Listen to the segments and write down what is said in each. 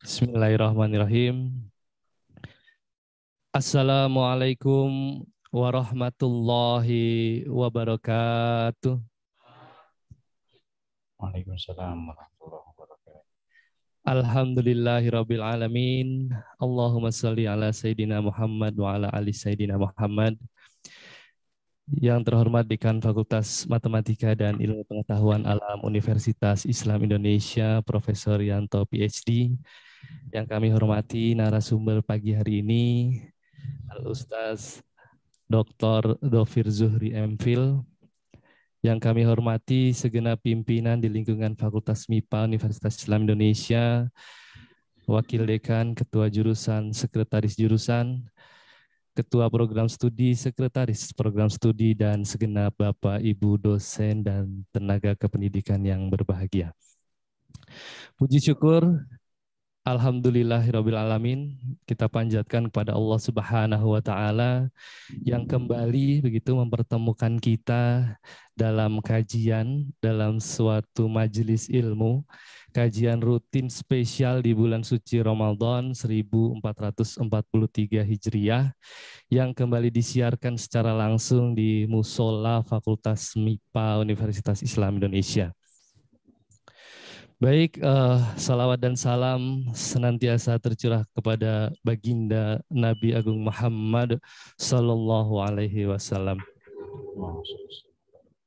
Bismillahirrahmanirrahim. Assalamualaikum warahmatullahi wabarakatuh. Waalaikumsalam warahmatullahi wabarakatuh. Alhamdulillahirabbil alamin. Allahumma shalli ala sayidina Muhammad wa ala ali sayidina Muhammad. Yang terhormat Dekan Fakultas Matematika dan Ilmu Pengetahuan Alam Universitas Islam Indonesia, Profesor Yanto PhD. Yang kami hormati narasumber pagi hari ini, Al-Ustaz Dr. Dhofir Zuhri MPhil. Yang kami hormati segenap pimpinan di lingkungan Fakultas MIPA Universitas Islam Indonesia, Wakil Dekan, Ketua Jurusan, Sekretaris Jurusan, Ketua Program Studi, Sekretaris Program Studi, dan segenap Bapak, Ibu, dosen, dan tenaga kependidikan yang berbahagia. Puji syukur, alhamdulillahirabbil alamin, kita panjatkan kepada Allah Subhanahu wa taala yang kembali begitu mempertemukan kita dalam kajian dalam suatu majelis ilmu, kajian rutin spesial di bulan suci Ramadan 1443 Hijriah yang kembali disiarkan secara langsung di Musola Fakultas MIPA Universitas Islam Indonesia. Baik, salawat dan salam senantiasa tercurah kepada baginda Nabi Agung Muhammad Sallallahu Alaihi Wasallam.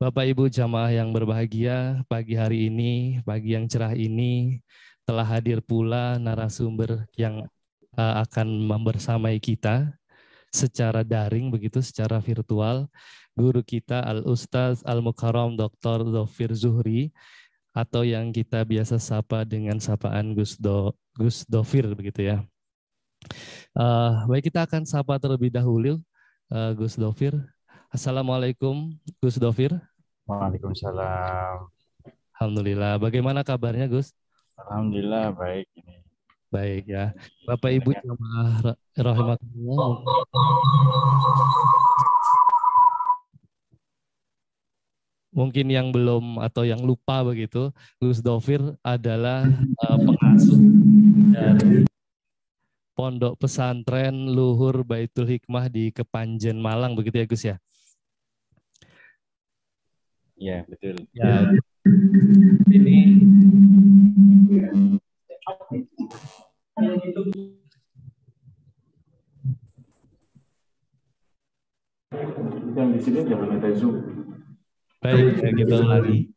Bapak Ibu jamaah yang berbahagia, pagi hari ini, pagi yang cerah ini, telah hadir pula narasumber yang akan membersamai kita secara daring begitu, secara virtual, guru kita Al-Ustaz Al-Mukarram Dr. Dhofir Zuhri, atau yang kita biasa sapa dengan sapaan Gus Dhofir begitu ya. Baik, kita akan sapa terlebih dahulu Gus Dhofir. Assalamualaikum Gus Dhofir. Waalaikumsalam. Alhamdulillah. Bagaimana kabarnya Gus? Alhamdulillah baik ini. Baik ya. Bapak Ibu jamaah rahimakumullah. Mungkin yang belum atau yang lupa begitu, Gus Dhofir adalah pengasuh dari Pondok Pesantren Luhur Baitul Hikmah di Kepanjen Malang begitu ya Gus ya? Iya, betul. Ya. Ini yang di sini jangan ada Zoom. baik, ya, kita ulangi.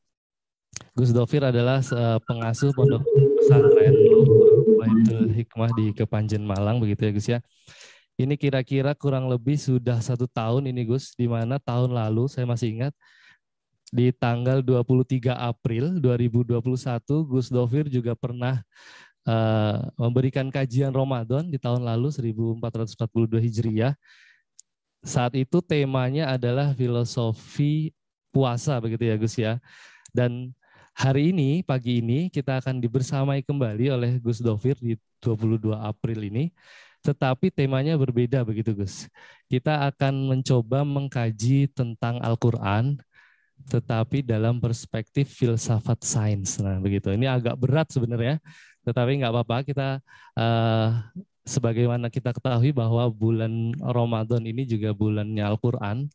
Gus Dhofir adalah pengasuh Pondok Pesantren Luhur Baitul Hikmah di Kepanjen Malang begitu ya Gus ya. Ini kira-kira kurang lebih sudah 1 tahun ini Gus, di mana tahun lalu saya masih ingat di tanggal 23 April 2021 Gus Dhofir juga pernah memberikan kajian Ramadan di tahun lalu 1442 Hijriah. Saat itu temanya adalah filosofi puasa begitu ya Gus ya. Dan hari ini, pagi ini kita akan dibersamai kembali oleh Gus Dhofir di 22 April ini. Tetapi temanya berbeda begitu Gus. Kita akan mencoba mengkaji tentang Al-Quran, tetapi dalam perspektif filsafat sains. Nah begitu, ini agak berat sebenarnya, tetapi nggak apa-apa, kita sebagaimana kita ketahui bahwa bulan Ramadan ini juga bulannya Al-Quran.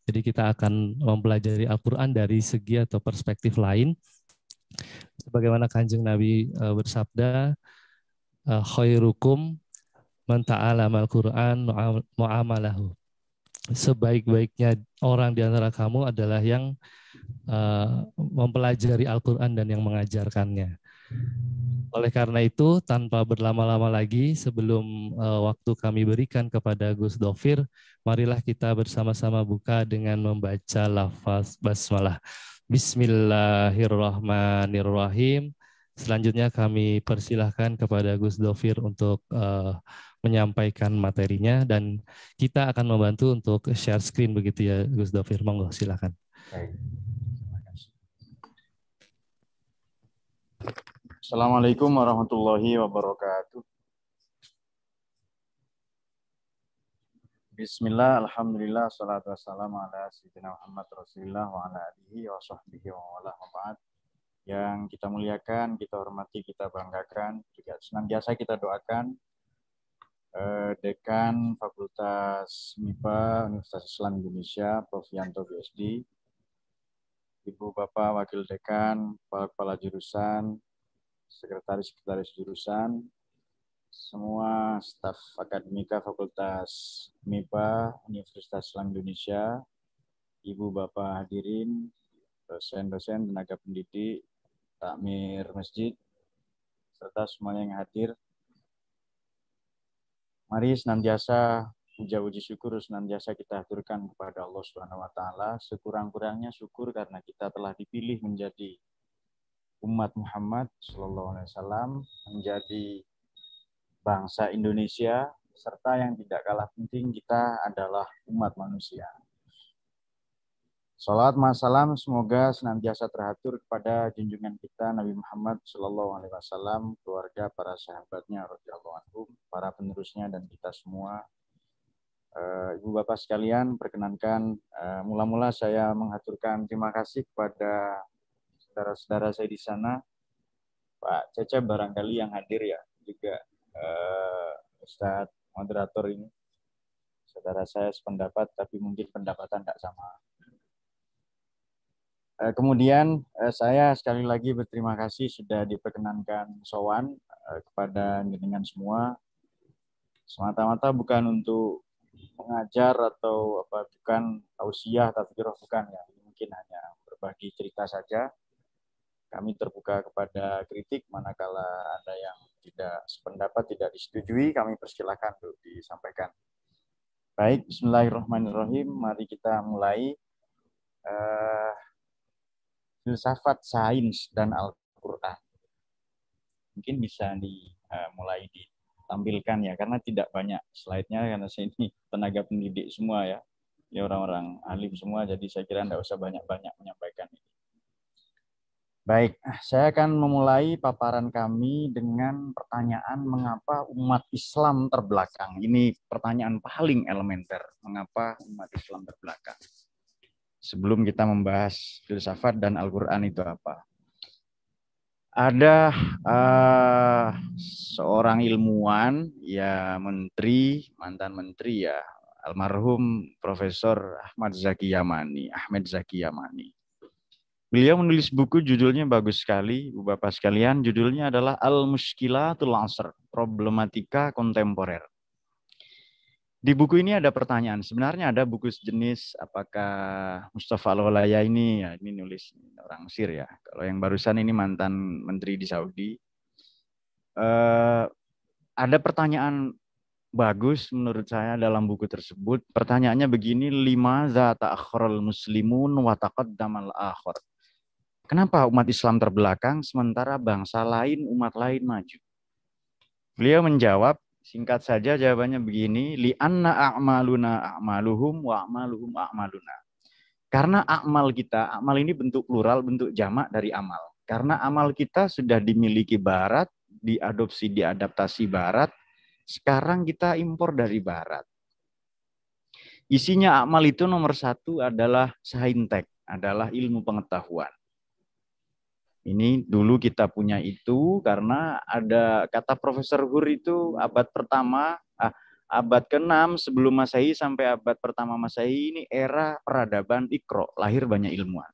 Jadi kita akan mempelajari Al-Quran dari segi atau perspektif lain. Sebagaimana Kanjeng Nabi bersabda, khairukum man ta'allama al-Quran mu'amalahu. Sebaik-baiknya orang di antara kamu adalah yang mempelajari Al-Quran dan yang mengajarkannya. Oleh karena itu, tanpa berlama-lama lagi, sebelum waktu kami berikan kepada Gus Dhofir, marilah kita bersama-sama buka dengan membaca lafaz basmalah. Bismillahirrahmanirrahim. Selanjutnya kami persilahkan kepada Gus Dhofir untuk menyampaikan materinya, dan kita akan membantu untuk share screen begitu ya Gus Dhofir. Monggo silakan. Baik. Assalamualaikum warahmatullahi wabarakatuh. Bismillah, alhamdulillah, salatu wassalamu ala sayyidina Muhammad Rasulullah wa ala alihi wa sahbihi wa wala wa ba'd. Yang kita muliakan, kita hormati, kita banggakan, juga senantiasa kita doakan Dekan Fakultas MIPA Universitas Islam Indonesia, Prof. Yanto PhD, Ibu Bapak Wakil Dekan, Kepala Jurusan, Sekretaris Jurusan, semua staf akademika Fakultas MIPA Universitas Islam Indonesia, Ibu Bapak hadirin, dosen-dosen, tenaga pendidik, takmir masjid, serta semuanya yang hadir. Mari senantiasa puja-puji syukur senantiasa kita aturkan kepada Allah Subhanahu wa taala, sekurang-kurangnya syukur karena kita telah dipilih menjadi umat Muhammad sallallahu alaihi wasallam, menjadi bangsa Indonesia, serta yang tidak kalah penting kita adalah umat manusia. Salawat salam semoga senantiasa teratur kepada junjungan kita Nabi Muhammad sallallahu alaihi wasallam, keluarga, para sahabatnya radhiyallahu anhum, para penerusnya dan kita semua. Ibu Bapak sekalian, perkenankan mula-mula saya mengaturkan terima kasih kepada saudara-saudara saya di sana. Pak Cecep barangkali yang hadir ya, juga Ustadz moderator ini. Saudara saya sependapat tapi mungkin pendapatan tidak sama. Kemudian saya sekali lagi berterima kasih sudah diperkenankan sowan kepada jenengan semua. Semata-mata bukan untuk mengajar atau bukan tausiah, tazkirah, bukan ya. Mungkin hanya berbagi cerita saja. Kami terbuka kepada kritik manakala ada yang tidak sependapat, tidak disetujui, kami persilakan untuk disampaikan. Baik, bismillahirrahmanirrahim. Mari kita mulai. Filsafat, sains, dan Al-Quran. Mungkin bisa mulai ditampilkan ya, karena tidak banyak slide-nya, karena saya ini tenaga pendidik semua ya. Ini orang-orang alim semua, jadi saya kira tidak usah banyak-banyak menyampaikan ini. Baik, saya akan memulai paparan kami dengan pertanyaan mengapa umat Islam terbelakang. Ini pertanyaan paling elementer, mengapa umat Islam terbelakang. Sebelum kita membahas filsafat dan Al-Quran itu apa. Ada seorang ilmuwan, ya mantan menteri ya, almarhum Profesor Ahmad Zaki Yamani. Beliau menulis buku judulnya bagus sekali, Ibu Bapak sekalian, judulnya adalah Al-Mushkilatul Asr, Problematika Kontemporer. Di buku ini ada pertanyaan, sebenarnya ada buku sejenis, apakah Mustafa Al-Ghalaya ini, ya ini nulis orang Mesir ya, kalau yang barusan ini mantan menteri di Saudi. Ada pertanyaan bagus menurut saya dalam buku tersebut. Pertanyaannya begini, limaza ta'akhkharul muslimun wa taqaddamal akhar. Kenapa umat Islam terbelakang sementara bangsa lain, umat lain maju? Beliau menjawab, singkat saja jawabannya begini, li'anna a'maluna a'maluhum wa a'maluhum a'maluna. Karena amal kita, amal ini bentuk plural, bentuk jamak dari amal. Karena amal kita sudah dimiliki Barat, diadaptasi Barat, sekarang kita impor dari Barat. Isinya amal itu nomor satu adalah saintek, adalah ilmu pengetahuan. Ini dulu kita punya itu karena ada kata Profesor Hur itu abad ke-6 sebelum Masehi sampai abad pertama Masehi ini era peradaban Iqra, lahir banyak ilmuwan.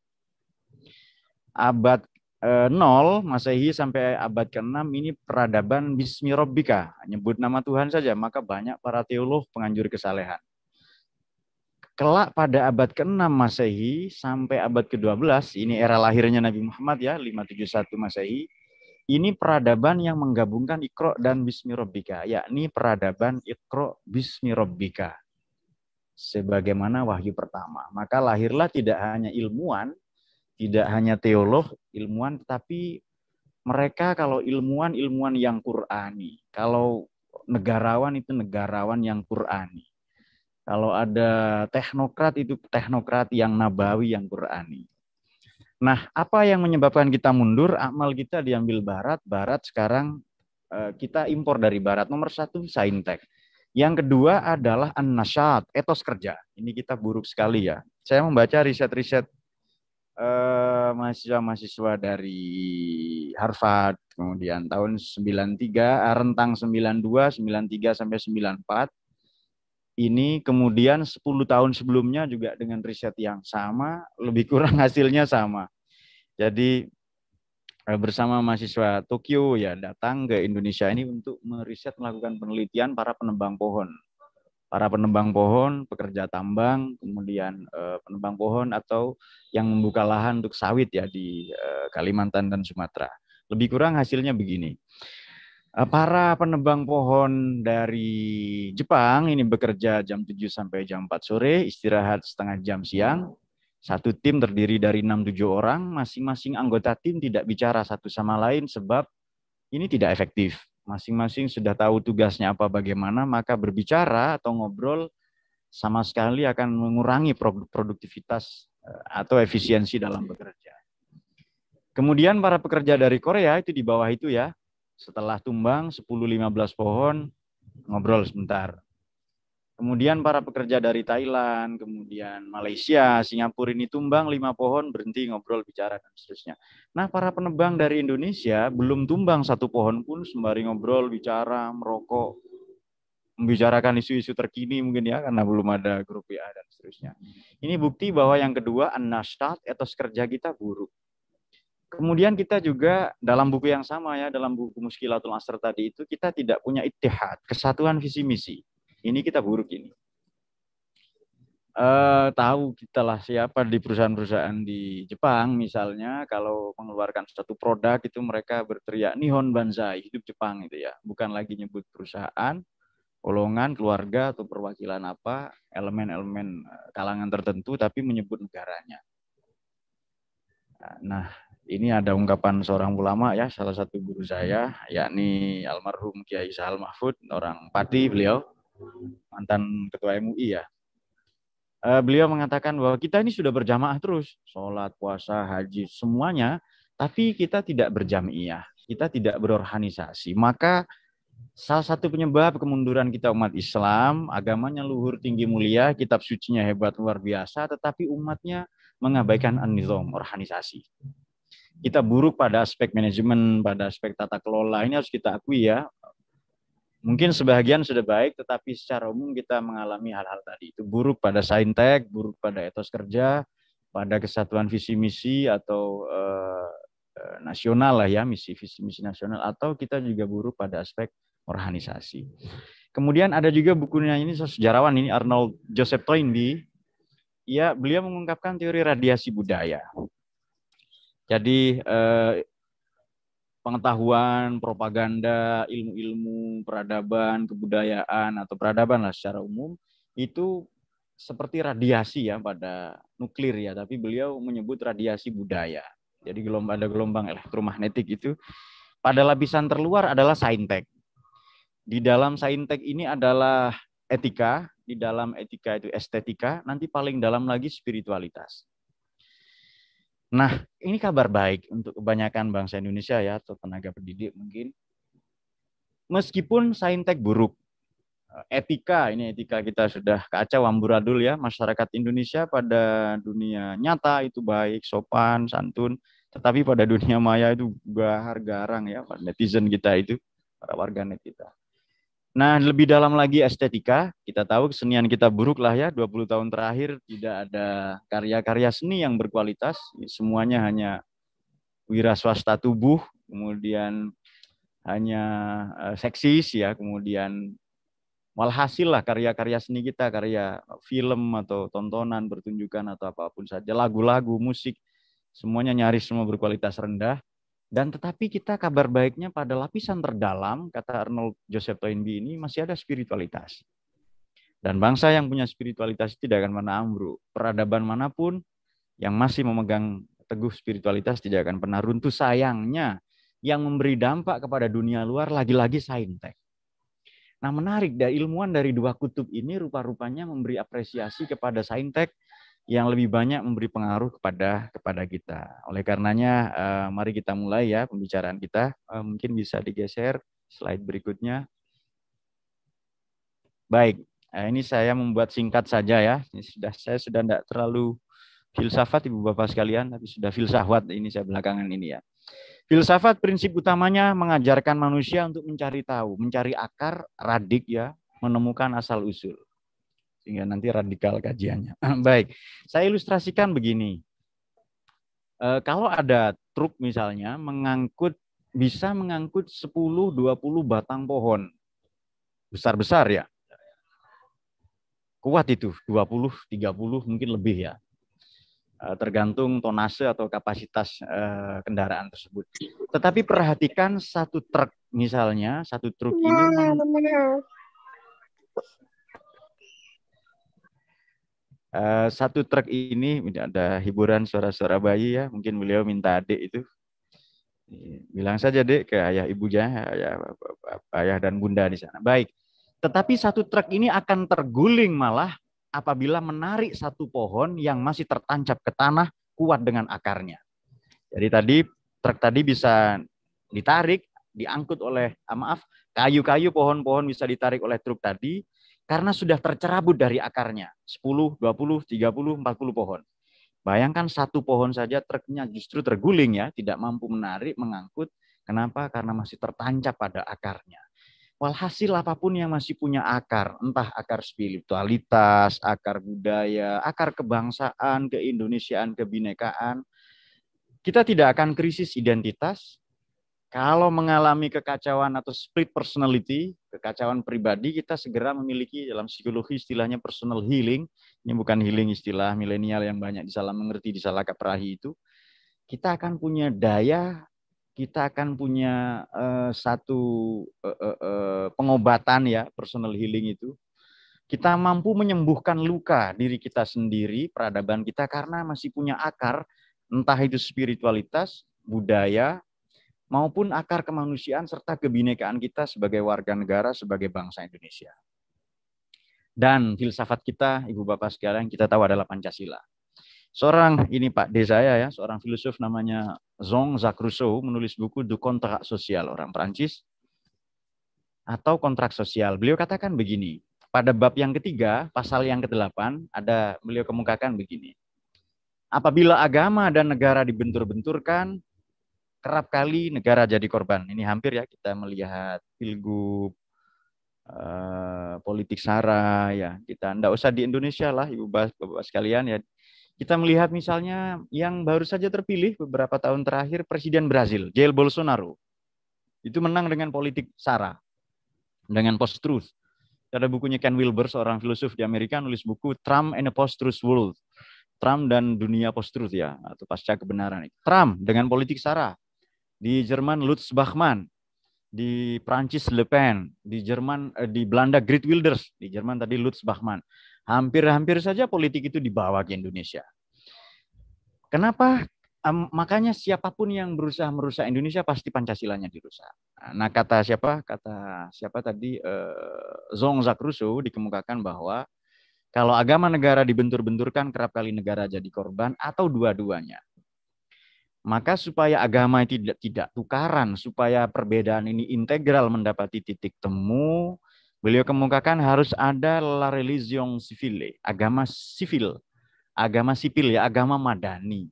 Abad 0 Masehi sampai abad ke-6 ini peradaban Bismi Rabbika, nyebut nama Tuhan saja, maka banyak para teolog penganjur kesalehan. Kelak pada abad ke-6 Masehi sampai abad ke-12, ini era lahirnya Nabi Muhammad ya, 571 Masehi, ini peradaban yang menggabungkan Iqra dan Bismi Rabbika, yakni peradaban Iqra Bismi Rabbika. Sebagaimana wahyu pertama. Maka lahirlah tidak hanya ilmuwan, tidak hanya teolog, ilmuwan, tetapi mereka kalau ilmuwan yang Qur'ani. Kalau negarawan itu negarawan yang Qur'ani. Kalau ada teknokrat itu teknokrat yang nabawi, yang Qur'ani. Nah, apa yang menyebabkan kita mundur? Amal kita diambil Barat. Barat sekarang kita impor dari Barat. Nomor satu, saintek. Yang kedua adalah an-nasyat, etos kerja. Ini kita buruk sekali ya. Saya membaca riset-riset mahasiswa-mahasiswa dari Harvard, kemudian tahun 93, rentang 92, 93 sampai 94. Ini kemudian 10 tahun sebelumnya juga dengan riset yang sama, lebih kurang hasilnya sama. Jadi bersama mahasiswa Tokyo ya datang ke Indonesia ini untuk meriset, melakukan penelitian para penebang pohon. Para penebang pohon, pekerja tambang, kemudian penebang pohon atau yang membuka lahan untuk sawit ya di Kalimantan dan Sumatera. Lebih kurang hasilnya begini. Para penebang pohon dari Jepang ini bekerja jam 7 sampai jam 4 sore, istirahat setengah jam siang. Satu tim terdiri dari 6-7 orang, masing-masing anggota tim tidak bicara satu sama lain sebab ini tidak efektif. Masing-masing sudah tahu tugasnya apa bagaimana, maka berbicara atau ngobrol sama sekali akan mengurangi produktivitas atau efisiensi dalam bekerja. Kemudian para pekerja dari Korea itu di bawah itu ya, setelah tumbang 10-15 pohon, ngobrol sebentar. Kemudian para pekerja dari Thailand, kemudian Malaysia, Singapura ini tumbang 5 pohon, berhenti ngobrol, bicara, dan seterusnya. Nah, para penebang dari Indonesia belum tumbang 1 pohon pun sembari ngobrol, bicara, merokok, membicarakan isu-isu terkini mungkin ya, karena belum ada grup WA dan seterusnya. Ini bukti bahwa yang kedua, an-nashat, etos kerja kita buruk. Kemudian kita juga dalam buku yang sama ya, dalam buku Muskilatul Asr tadi itu, kita tidak punya ittihad, kesatuan visi misi. Ini kita buruk ini. Tahu kita lah siapa di perusahaan-perusahaan di Jepang misalnya, kalau mengeluarkan satu produk itu mereka berteriak Nihon Banzai, hidup Jepang itu ya. Bukan lagi nyebut perusahaan, golongan, keluarga, atau perwakilan apa, elemen-elemen kalangan tertentu, tapi menyebut negaranya. Nah, ini ada ungkapan seorang ulama ya, salah satu guru saya, yakni almarhum Kiai Sahal Mahfud, orang Pati beliau, mantan ketua MUI ya. Beliau mengatakan bahwa kita ini sudah berjamaah terus, sholat, puasa, haji, semuanya, tapi kita tidak berjamiah, kita tidak berorganisasi. Maka salah satu penyebab kemunduran kita umat Islam, agamanya luhur tinggi mulia, kitab sucinya hebat luar biasa, tetapi umatnya mengabaikan an-nizam, organisasi. Kita buruk pada aspek manajemen, pada aspek tata kelola, ini harus kita akui ya. Mungkin sebagian sudah baik, tetapi secara umum kita mengalami hal-hal tadi. Itu buruk pada saintek, buruk pada etos kerja, pada kesatuan visi misi atau nasional lah ya, misi visi misi nasional, atau kita juga buruk pada aspek organisasi. Kemudian ada juga bukunya ini sejarawan ini Arnold Joseph Toynbee. Ya, beliau mengungkapkan teori radiasi budaya. Jadi pengetahuan, propaganda, ilmu-ilmu peradaban, kebudayaan atau peradaban lah secara umum itu seperti radiasi ya pada nuklir ya, tapi beliau menyebut radiasi budaya. Jadi ada gelombang elektromagnetik itu. Pada lapisan terluar adalah saintek. Di dalam saintek ini adalah etika, di dalam etika itu estetika, nanti paling dalam lagi spiritualitas. Nah, ini kabar baik untuk kebanyakan bangsa Indonesia ya, atau tenaga pendidik mungkin. Meskipun saintek buruk, etika, ini etika kita sudah kacau amburadul ya, masyarakat Indonesia pada dunia nyata itu baik, sopan, santun, tetapi pada dunia maya itu gahar garang ya, netizen kita itu, para warganet kita. Nah, lebih dalam lagi estetika, kita tahu kesenian kita buruk lah ya, 20 tahun terakhir tidak ada karya-karya seni yang berkualitas, semuanya hanya wira swasta tubuh, kemudian hanya seksis ya, kemudian walhasil lah karya-karya seni kita, karya film atau tontonan, pertunjukan atau apapun saja, lagu-lagu, musik, semuanya nyaris semua berkualitas rendah. Dan tetapi kita kabar baiknya pada lapisan terdalam, kata Arnold Joseph Toynbee ini, masih ada spiritualitas. Dan bangsa yang punya spiritualitas tidak akan pernah ambruk. Peradaban manapun yang masih memegang teguh spiritualitas tidak akan pernah runtuh. Sayangnya, yang memberi dampak kepada dunia luar lagi-lagi saintek. Nah, menarik, ilmuwan dari dua kutub ini rupa-rupanya memberi apresiasi kepada saintek yang lebih banyak memberi pengaruh kepada kita. Oleh karenanya, mari kita mulai ya pembicaraan kita. Mungkin bisa digeser slide berikutnya. Baik, ini saya membuat singkat saja ya. Saya sudah tidak terlalu filsafat Ibu Bapak sekalian, tapi sudah filsafat ini saya belakangan ini ya. Filsafat prinsip utamanya mengajarkan manusia untuk mencari tahu, mencari akar, radik ya, menemukan asal usul. Sehingga nanti radikal kajiannya. Baik, saya ilustrasikan begini. Kalau ada truk misalnya bisa mengangkut 10-20 batang pohon. Besar-besar ya. Kuat itu, 20-30 mungkin lebih ya. Tergantung tonase atau kapasitas kendaraan tersebut. Tetapi perhatikan satu truk misalnya, satu truk ini satu truk ini ada hiburan suara-suara bayi ya, mungkin beliau minta adik itu. Bilang saja dek ke ayah ibunya, ayah dan bunda di sana. Baik. Tetapi satu truk ini akan terguling malah apabila menarik satu pohon yang masih tertancap ke tanah kuat dengan akarnya. Jadi tadi truk tadi bisa ditarik, diangkut oleh, kayu-kayu pohon-pohon bisa ditarik oleh truk tadi karena sudah tercerabut dari akarnya. 10, 20, 30, 40 pohon. Bayangkan satu pohon saja truknya justru terguling ya, tidak mampu menarik, mengangkut. Kenapa? Karena masih tertancap pada akarnya. Walhasil apapun yang masih punya akar, entah akar spiritualitas, akar budaya, akar kebangsaan, keindonesiaan, kebinekaan, kita tidak akan krisis identitas. Kalau mengalami kekacauan atau split personality, kekacauan pribadi, kita segera memiliki dalam psikologi istilahnya personal healing. Ini bukan healing istilah milenial yang banyak disalah mengerti, disalah kaprahi itu. Kita akan punya daya, kita akan punya satu pengobatan ya, personal healing itu. Kita mampu menyembuhkan luka diri kita sendiri, peradaban kita karena masih punya akar, entah itu spiritualitas, budaya, maupun akar kemanusiaan serta kebinekaan kita sebagai warga negara, sebagai bangsa Indonesia. Dan filsafat kita, Ibu Bapak sekalian, kita tahu adalah Pancasila. Seorang ini Pak D saya ya, seorang filosof namanya Jean-Jacques Rousseau menulis buku Du Contrat Social, orang Prancis, atau kontrak sosial. Beliau katakan begini, pada bab yang ketiga, pasal yang ke-8, ada beliau kemukakan begini. Apabila agama dan negara dibentur-benturkan, kerap kali negara jadi korban. Ini hampir ya kita melihat pilgub, politik sara ya. Kita enggak usah di Indonesia lah Ibu Bapak sekalian ya. Kita melihat misalnya yang baru saja terpilih beberapa tahun terakhir Presiden Brazil, Jair Bolsonaro. Itu menang dengan politik sara, dengan post-truth. Ada bukunya Ken Wilber, seorang filosof di Amerika, nulis buku Trump and a Post-Truth World. Trump dan dunia post-truth ya, atau pasca kebenaran. Trump dengan politik sara. Di Jerman Lutz Bachmann, di Prancis Le Pen, di Jerman di Belanda Geert Wilders, di Jerman tadi Lutz Bachmann. Hampir-hampir saja politik itu dibawa ke Indonesia. Kenapa? Makanya siapapun yang berusaha merusak Indonesia pasti Pancasilanya dirusak. Nah, kata siapa tadi Jean-Jacques Rousseau dikemukakan bahwa kalau agama negara dibentur-benturkan kerap kali negara jadi korban atau dua-duanya. Maka supaya agama tidak tukaran, supaya perbedaan ini integral mendapati titik temu, beliau kemukakan harus ada la religion civile, agama sipil ya, agama madani.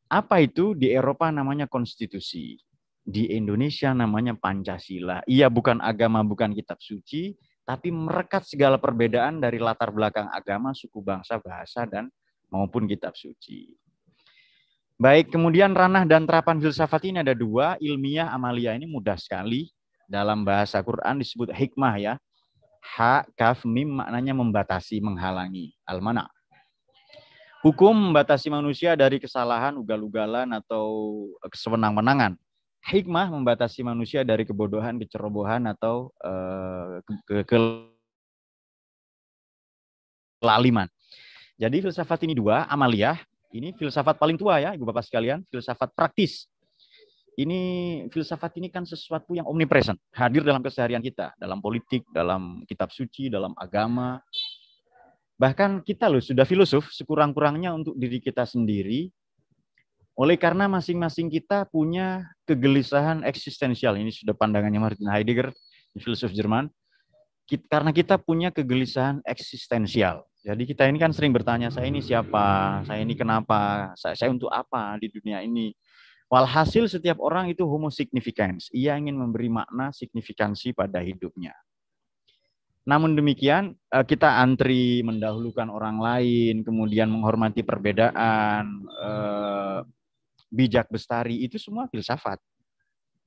Apa itu? Di Eropa namanya konstitusi, di Indonesia namanya Pancasila. Ia bukan agama, bukan kitab suci, tapi merekat segala perbedaan dari latar belakang agama, suku, bangsa, bahasa, dan maupun kitab suci. Baik, kemudian ranah dan terapan filsafat ini ada dua, ilmiah, amalia ini mudah sekali. Dalam bahasa Quran disebut hikmah ya. Ha, kaf, mim maknanya membatasi, menghalangi. Al-mana. Hukum membatasi manusia dari kesalahan, ugal-ugalan, atau kesewenang-wenangan. Hikmah membatasi manusia dari kebodohan, kecerobohan, atau kelaliman. Jadi filsafat ini dua, amaliyah. Ini filsafat paling tua ya, Ibu Bapak sekalian, filsafat praktis. Ini filsafat ini kan sesuatu yang omnipresent, hadir dalam keseharian kita, dalam politik, dalam kitab suci, dalam agama. Bahkan kita loh sudah filosof sekurang-kurangnya untuk diri kita sendiri. Oleh karena masing-masing kita punya kegelisahan eksistensial. Ini sudah pandangannya Martin Heidegger, filosof Jerman. karena kita punya kegelisahan eksistensial. Jadi kita ini kan sering bertanya, saya ini siapa, saya ini kenapa, saya untuk apa di dunia ini. Walhasil setiap orang itu homo significans. Ia ingin memberi makna signifikansi pada hidupnya. Namun demikian, kita antri mendahulukan orang lain, kemudian menghormati perbedaan, bijak bestari, itu semua filsafat.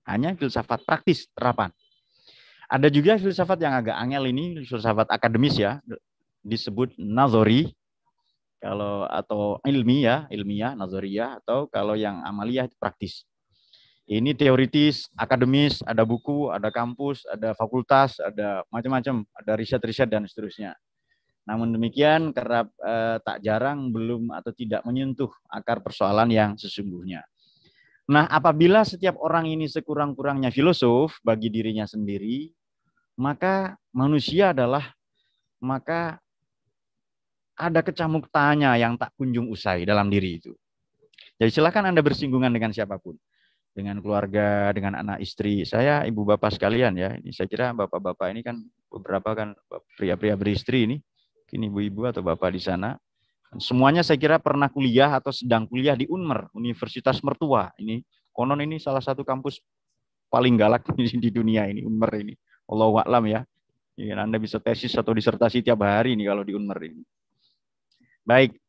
Hanya filsafat praktis, terapan. Ada juga filsafat yang agak angel ini, filsafat akademis ya, disebut nazori, atau ilmiah, nazoriyah, atau kalau yang amaliyah itu praktis. Ini teoritis, akademis, ada buku, ada kampus, ada fakultas, ada macam-macam, ada riset-riset dan seterusnya. Namun demikian, kerap tak jarang belum atau tidak menyentuh akar persoalan yang sesungguhnya. Nah, apabila setiap orang ini sekurang-kurangnya filosof bagi dirinya sendiri, maka ada kecamuk tanya yang tak kunjung usai dalam diri itu. Jadi silakan Anda bersinggungan dengan siapapun, dengan keluarga, dengan anak istri. Saya, ibu bapak sekalian ya, ini saya kira bapak-bapak ini kan beberapa kan pria-pria beristri ini, ini ibu-ibu atau bapak di sana. Semuanya saya kira pernah kuliah atau sedang kuliah di UNMER, Universitas Mertua. Ini konon ini salah satu kampus paling galak di dunia ini, UNMER ini. Allahu a'lam ya. Anda bisa tesis atau disertasi tiap hari ini kalau di UNMER ini. Baik,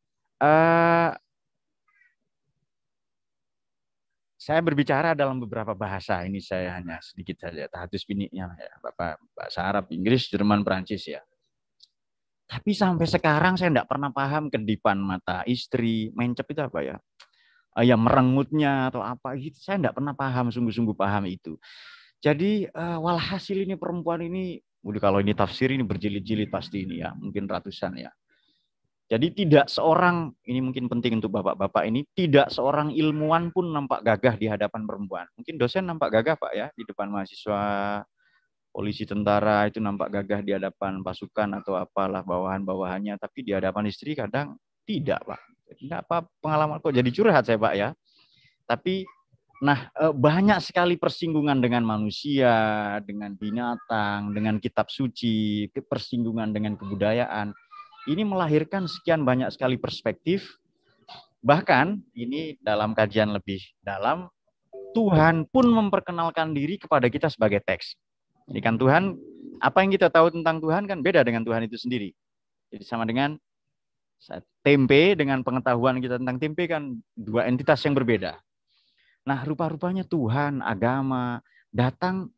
saya berbicara dalam beberapa bahasa. Ini saya hanya sedikit saja tahadus biniknya ya, Bapak bahasa Arab, Inggris, Jerman, Perancis ya. Tapi sampai sekarang saya tidak pernah paham kedipan mata istri, mencep itu apa ya? Ya merengutnya atau apa gitu. Saya tidak pernah paham, sungguh-sungguh paham itu. Jadi walhasil ini perempuan ini, kalau ini tafsir ini berjilid-jilid pasti ini ya, mungkin ratusan ya. Jadi tidak seorang, ini mungkin penting untuk bapak-bapak ini, tidak seorang ilmuwan pun nampak gagah di hadapan perempuan. Mungkin dosen nampak gagah Pak ya, di depan mahasiswa, polisi, tentara itu nampak gagah di hadapan pasukan atau apalah bawahan-bawahannya. Tapi di hadapan istri kadang tidak Pak. Tidak apa pengalaman kok jadi curhat saya Pak ya. Tapi banyak sekali persinggungan dengan manusia, dengan binatang, dengan kitab suci, persinggungan dengan kebudayaan. Ini melahirkan sekian banyak sekali perspektif. Bahkan ini dalam kajian lebih dalam, Tuhan pun memperkenalkan diri kepada kita sebagai teks. Ini kan Tuhan, apa yang kita tahu tentang Tuhan kan beda dengan Tuhan itu sendiri. Jadi sama dengan tempe, dengan pengetahuan kita tentang tempe kan dua entitas yang berbeda. Nah, rupa-rupanya Tuhan, agama datang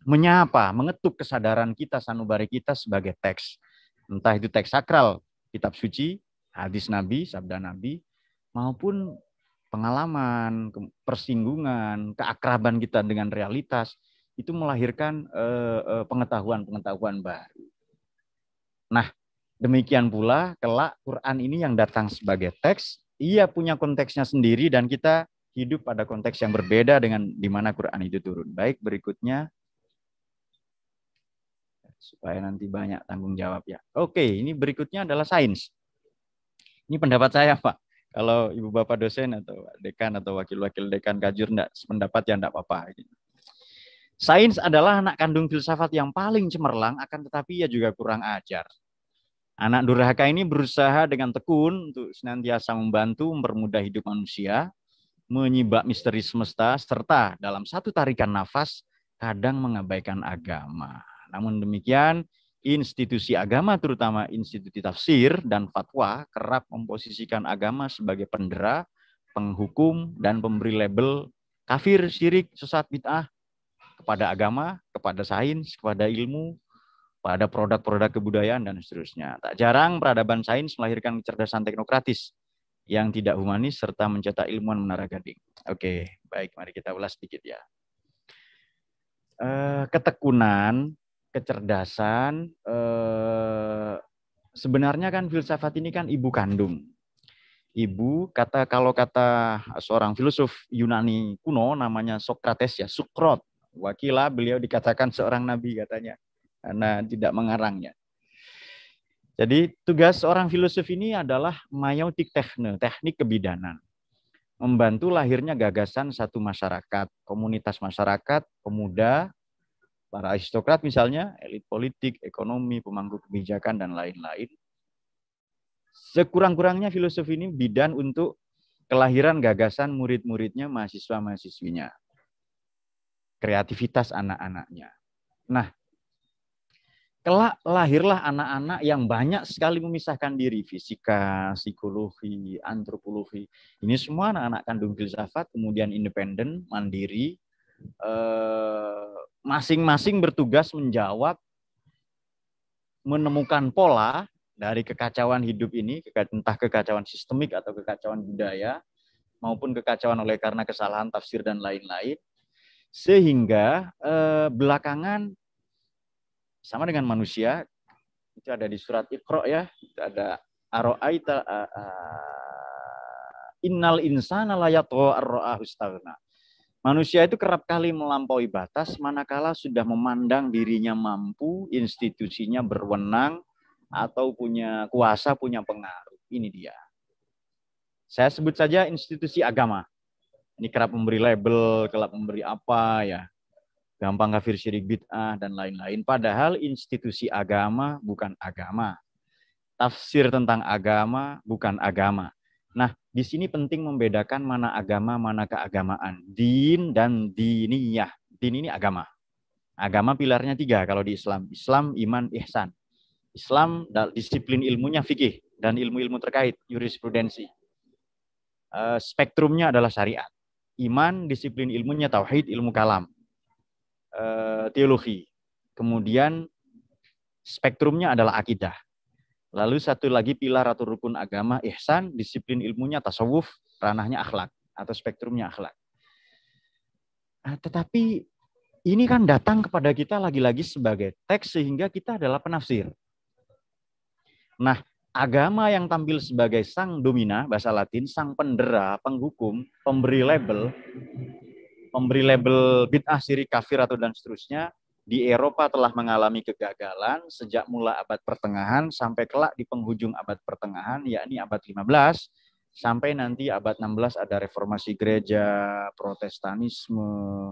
menyapa, mengetuk kesadaran kita, sanubari kita sebagai teks. Entah itu teks sakral, kitab suci, hadis Nabi, sabda Nabi, maupun pengalaman, persinggungan, keakraban kita dengan realitas, itu melahirkan pengetahuan-pengetahuan baru. Nah, demikian pula kelak Quran ini yang datang sebagai teks, ia punya konteksnya sendiri dan kita hidup pada konteks yang berbeda dengan di mana Quran itu turun. Baik, berikutnya. Supaya nanti banyak tanggung jawab ya. Oke, ini berikutnya adalah sains. Ini pendapat saya Pak. Kalau ibu bapak dosen atau dekan atau wakil-wakil dekan kajur enggak sependapat ya enggak apa-apa. Sains adalah anak kandung filsafat yang paling cemerlang, akan tetapi ia juga kurang ajar. Anak durhaka ini berusaha dengan tekun untuk senantiasa membantu mempermudah hidup manusia, menyibak misteri semesta, serta dalam satu tarikan nafas kadang mengabaikan agama. Namun demikian, institusi agama, terutama institusi tafsir dan fatwa, kerap memposisikan agama sebagai pendera, penghukum, dan pemberi label kafir, syirik, sesat, bid'ah kepada agama, kepada sains, kepada ilmu, pada produk-produk kebudayaan, dan seterusnya. Tak jarang peradaban sains melahirkan kecerdasan teknokratis yang tidak humanis, serta mencetak ilmuwan menara gading. Oke, baik, mari kita ulas sedikit ya. Ketekunan, kecerdasan, sebenarnya kan filsafat ini kan ibu kandung. Kalau kata seorang filosof Yunani kuno namanya Sokrates ya, Sukrot. Wakilah beliau dikatakan seorang nabi katanya, karena tidak mengarangnya. Jadi tugas seorang filosof ini adalah maiotik techne, teknik kebidanan. Membantu lahirnya gagasan satu masyarakat, komunitas masyarakat, pemuda, para aristokrat misalnya, elit politik, ekonomi, pemangku kebijakan, dan lain-lain. Sekurang-kurangnya filosofi ini bidan untuk kelahiran gagasan murid-muridnya, mahasiswa-mahasiswinya. Kreativitas anak-anaknya. Nah, kelak lahirlah anak-anak yang banyak sekali memisahkan diri. Fisika, psikologi, antropologi. Ini semua anak-anak kandung filsafat, kemudian independen, mandiri, masing-masing bertugas menjawab, menemukan pola dari kekacauan hidup ini, entah kekacauan sistemik atau kekacauan budaya, maupun kekacauan oleh karena kesalahan tafsir dan lain-lain, sehingga belakangan sama dengan manusia, itu ada di surat Iqra ya, itu ada aro'aita innal insana la yatgha ar-ra'ahu istaghna. Manusia itu kerap kali melampaui batas manakala sudah memandang dirinya mampu, institusinya berwenang, atau punya kuasa, punya pengaruh. Ini dia. Saya sebut saja institusi agama. Ini kerap memberi label, kerap memberi apa ya. Gampang kafir, syirik, bid'ah, dan lain-lain. Padahal institusi agama bukan agama. Tafsir tentang agama bukan agama. Nah, di sini penting membedakan mana agama, mana keagamaan. Din dan diniyah. Din ini agama. Agama pilarnya 3 kalau di Islam. Islam, iman, ihsan. Islam, disiplin ilmunya fikih dan ilmu-ilmu terkait, jurisprudensi. Spektrumnya adalah syariat. Iman, disiplin ilmunya tauhid, ilmu kalam. Teologi. Kemudian spektrumnya adalah akidah. Lalu satu lagi pilar atau rukun agama, ihsan, disiplin ilmunya tasawuf, ranahnya akhlak atau spektrumnya akhlak. Tetapi ini kan datang kepada kita lagi-lagi sebagai teks sehingga kita adalah penafsir. Nah, agama yang tampil sebagai sang domina, bahasa Latin, sang pendera, penghukum, pemberi label bid'ah, syirik, kafir, atau dan seterusnya, di Eropa telah mengalami kegagalan sejak mula abad pertengahan sampai kelak di penghujung abad pertengahan, yakni abad 15, sampai nanti abad 16 ada reformasi gereja, protestanisme,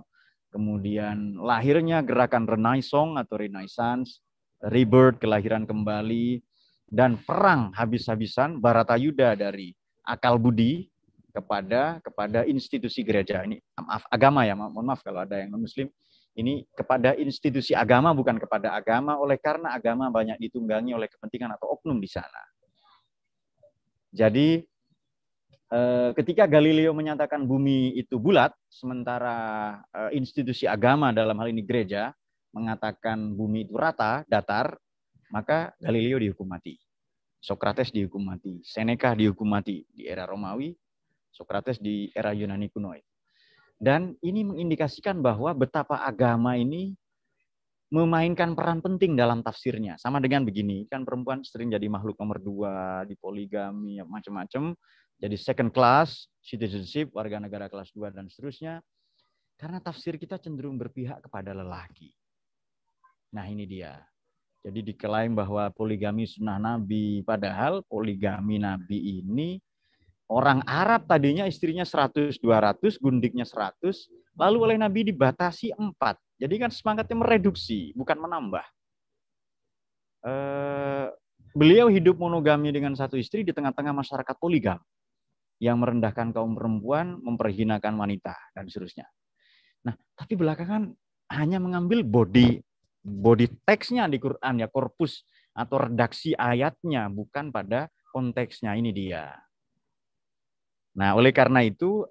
kemudian lahirnya gerakan Renaissance, rebirth, kelahiran kembali, dan perang habis-habisan Baratayuda dari akal budi kepada institusi gereja. Ini maaf agama ya, mohon maaf kalau ada yang non-muslim. Ini kepada institusi agama, bukan kepada agama, oleh karena agama banyak ditunggangi oleh kepentingan atau oknum di sana. Jadi ketika Galileo menyatakan bumi itu bulat, sementara institusi agama dalam hal ini gereja mengatakan bumi itu rata, datar, maka Galileo dihukum mati. Sokrates dihukum mati. Seneca dihukum mati di era Romawi, Sokrates di era Yunani kuno. Dan ini mengindikasikan bahwa betapa agama ini memainkan peran penting dalam tafsirnya. Sama dengan begini, kan perempuan sering jadi makhluk nomor 2, di poligami, macam-macam. Jadi second class, citizenship, warga negara kelas 2, dan seterusnya. Karena tafsir kita cenderung berpihak kepada lelaki. Nah ini dia. Jadi diklaim bahwa poligami sunnah Nabi. Padahal poligami Nabi ini orang Arab tadinya istrinya 100, 200, gundiknya 100, lalu oleh Nabi dibatasi 4. Jadi kan semangatnya mereduksi, bukan menambah. Beliau hidup monogami dengan satu istri di tengah-tengah masyarakat poligam yang merendahkan kaum perempuan, memperhinakan wanita, dan seterusnya. Nah, tapi belakangan hanya mengambil body teksnya di Quran, ya, korpus atau redaksi ayatnya, bukan pada konteksnya. Ini dia. Nah, oleh karena itu,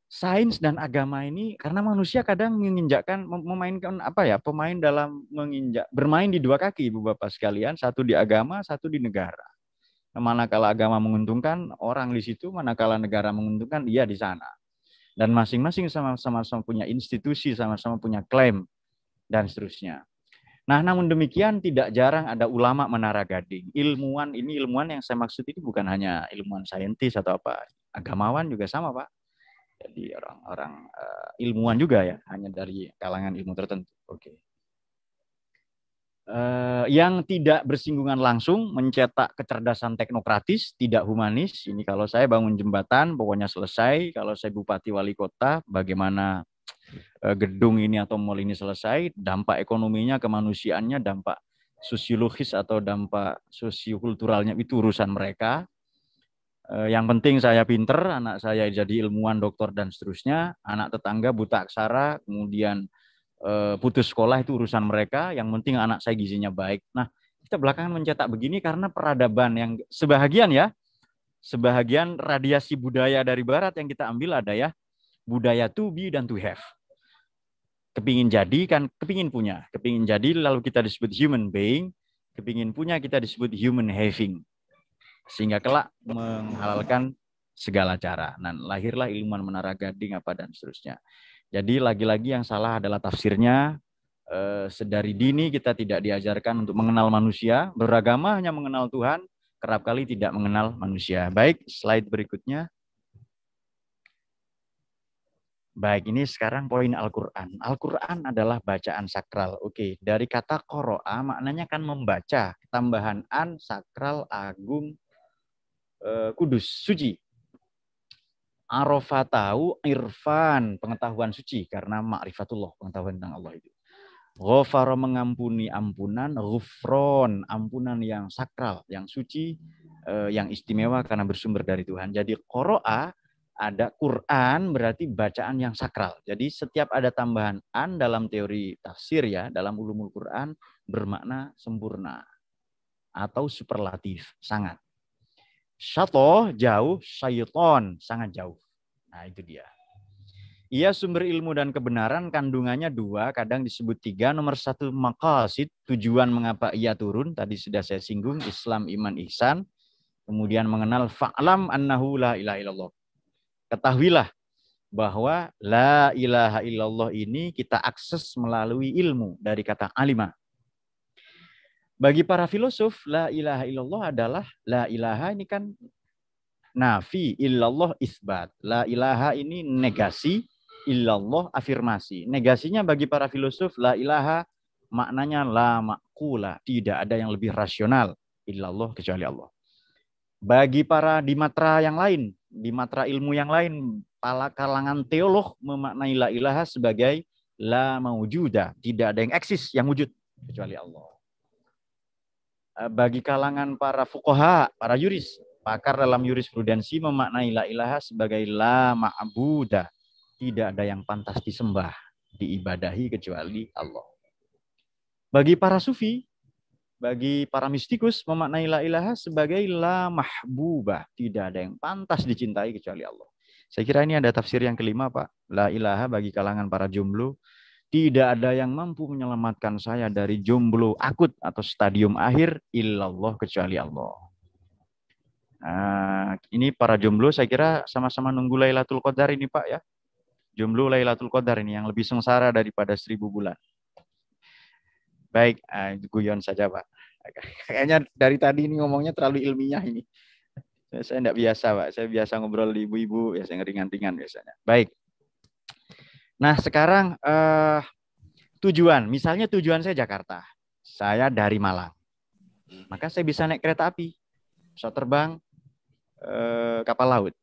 sains dan agama ini, karena manusia kadang memainkan pemain dalam bermain di 2 kaki, Ibu Bapak sekalian, satu di agama, satu di negara. Manakala agama menguntungkan, orang di situ, manakala negara menguntungkan, dia di sana. Dan masing-masing sama-sama punya institusi, sama-sama punya klaim, dan seterusnya. Nah, namun demikian tidak jarang ada ulama menara gading. Ilmuwan yang saya maksud ini bukan hanya ilmuwan saintis atau apa. Agamawan juga sama, Pak. Jadi orang-orang ilmuwan juga ya, hanya dari kalangan ilmu tertentu. Oke. Yang tidak bersinggungan langsung mencetak kecerdasan teknokratis, tidak humanis. Ini kalau saya bangun jembatan, pokoknya selesai. Kalau saya bupati wali kota, bagaimana gedung ini atau mall ini selesai, dampak ekonominya, kemanusiaannya, dampak sosiologis atau dampak sosiokulturalnya itu urusan mereka. Yang penting saya pinter, anak saya jadi ilmuwan, dokter, dan seterusnya. Anak tetangga buta aksara, kemudian putus sekolah, itu urusan mereka. Yang penting anak saya gizinya baik. Nah, kita belakangan mencetak begini karena peradaban yang sebahagian radiasi budaya dari barat yang kita ambil ada ya, budaya to be dan to have. Kepingin jadi kan, kepingin punya. Kepingin jadi lalu kita disebut human being, kepingin punya kita disebut human having. Sehingga kelak menghalalkan segala cara. Nah, lahirlah ilmuwan menara gading apa dan seterusnya. Jadi lagi-lagi yang salah adalah tafsirnya. Sedari dini kita tidak diajarkan untuk mengenal manusia. Beragama hanya mengenal Tuhan, kerap kali tidak mengenal manusia. Baik, slide berikutnya. Baik, ini sekarang poin Al-Quran. Al-Quran adalah bacaan sakral. Oke, dari kata qoro'a maknanya kan membaca. Tambahan an, sakral, agung, kudus, suci. Arafatahu, irfan, pengetahuan suci. Karena ma'rifatullah, pengetahuan tentang Allah itu. Ghafara, mengampuni, ampunan. Ghufron, ampunan yang sakral, yang suci, yang istimewa karena bersumber dari Tuhan. Jadi qoro'a, ada Quran berarti bacaan yang sakral. Jadi setiap ada tambahan an dalam teori tafsir ya, dalam ulumul Quran bermakna sempurna atau superlatif, sangat. Syatoh, jauh, syaiton, sangat jauh. Nah itu dia. Ia sumber ilmu dan kebenaran, kandungannya 2, kadang disebut 3. Nomor 1 maqasid, tujuan mengapa ia turun. Tadi sudah saya singgung, Islam, iman, ihsan. Kemudian mengenal fa'lam annahu la ilaha illallah. Ketahuilah bahwa la ilaha illallah ini kita akses melalui ilmu dari kata alimah. Bagi para filosof, la ilaha illallah adalah, la ilaha ini kan nafi, illallah isbat. La ilaha ini negasi, illallah afirmasi. Negasinya bagi para filosof, la ilaha maknanya la ma'kula. Tidak ada yang lebih rasional, illallah kecuali Allah. Bagi para di matra yang lain, di matra ilmu yang lain, para kalangan teolog memaknai la ilaha sebagai la maujuda. Tidak ada yang eksis, yang wujud, kecuali Allah. Bagi kalangan para fuqaha, para yuris, pakar dalam jurisprudensi memaknai la ilaha sebagai la ma'budah. Tidak ada yang pantas disembah, diibadahi kecuali Allah. Bagi para sufi, bagi para mistikus memaknai la ilaha sebagai la mahbubah. Tidak ada yang pantas dicintai kecuali Allah. Saya kira ini ada tafsir yang kelima, Pak. La ilaha bagi kalangan para jomblo. Tidak ada yang mampu menyelamatkan saya dari jomblo akut atau stadium akhir illallah kecuali Allah. Nah, ini para jomblo saya kira sama-sama nunggu Lailatul Qadar ini Pak ya. Jomblo Lailatul Qadar ini yang lebih sengsara daripada 1000 bulan. Baik, guyon saja Pak. Kayaknya dari tadi ini ngomongnya terlalu ilmiah ini. Saya enggak biasa Pak, saya biasa ngobrol di ibu-ibu, ya saya ngeringan-ringan biasanya. Baik. Nah sekarang tujuan, misalnya tujuan saya Jakarta, saya dari Malang, maka saya bisa naik kereta api, pesawat terbang, kapal laut,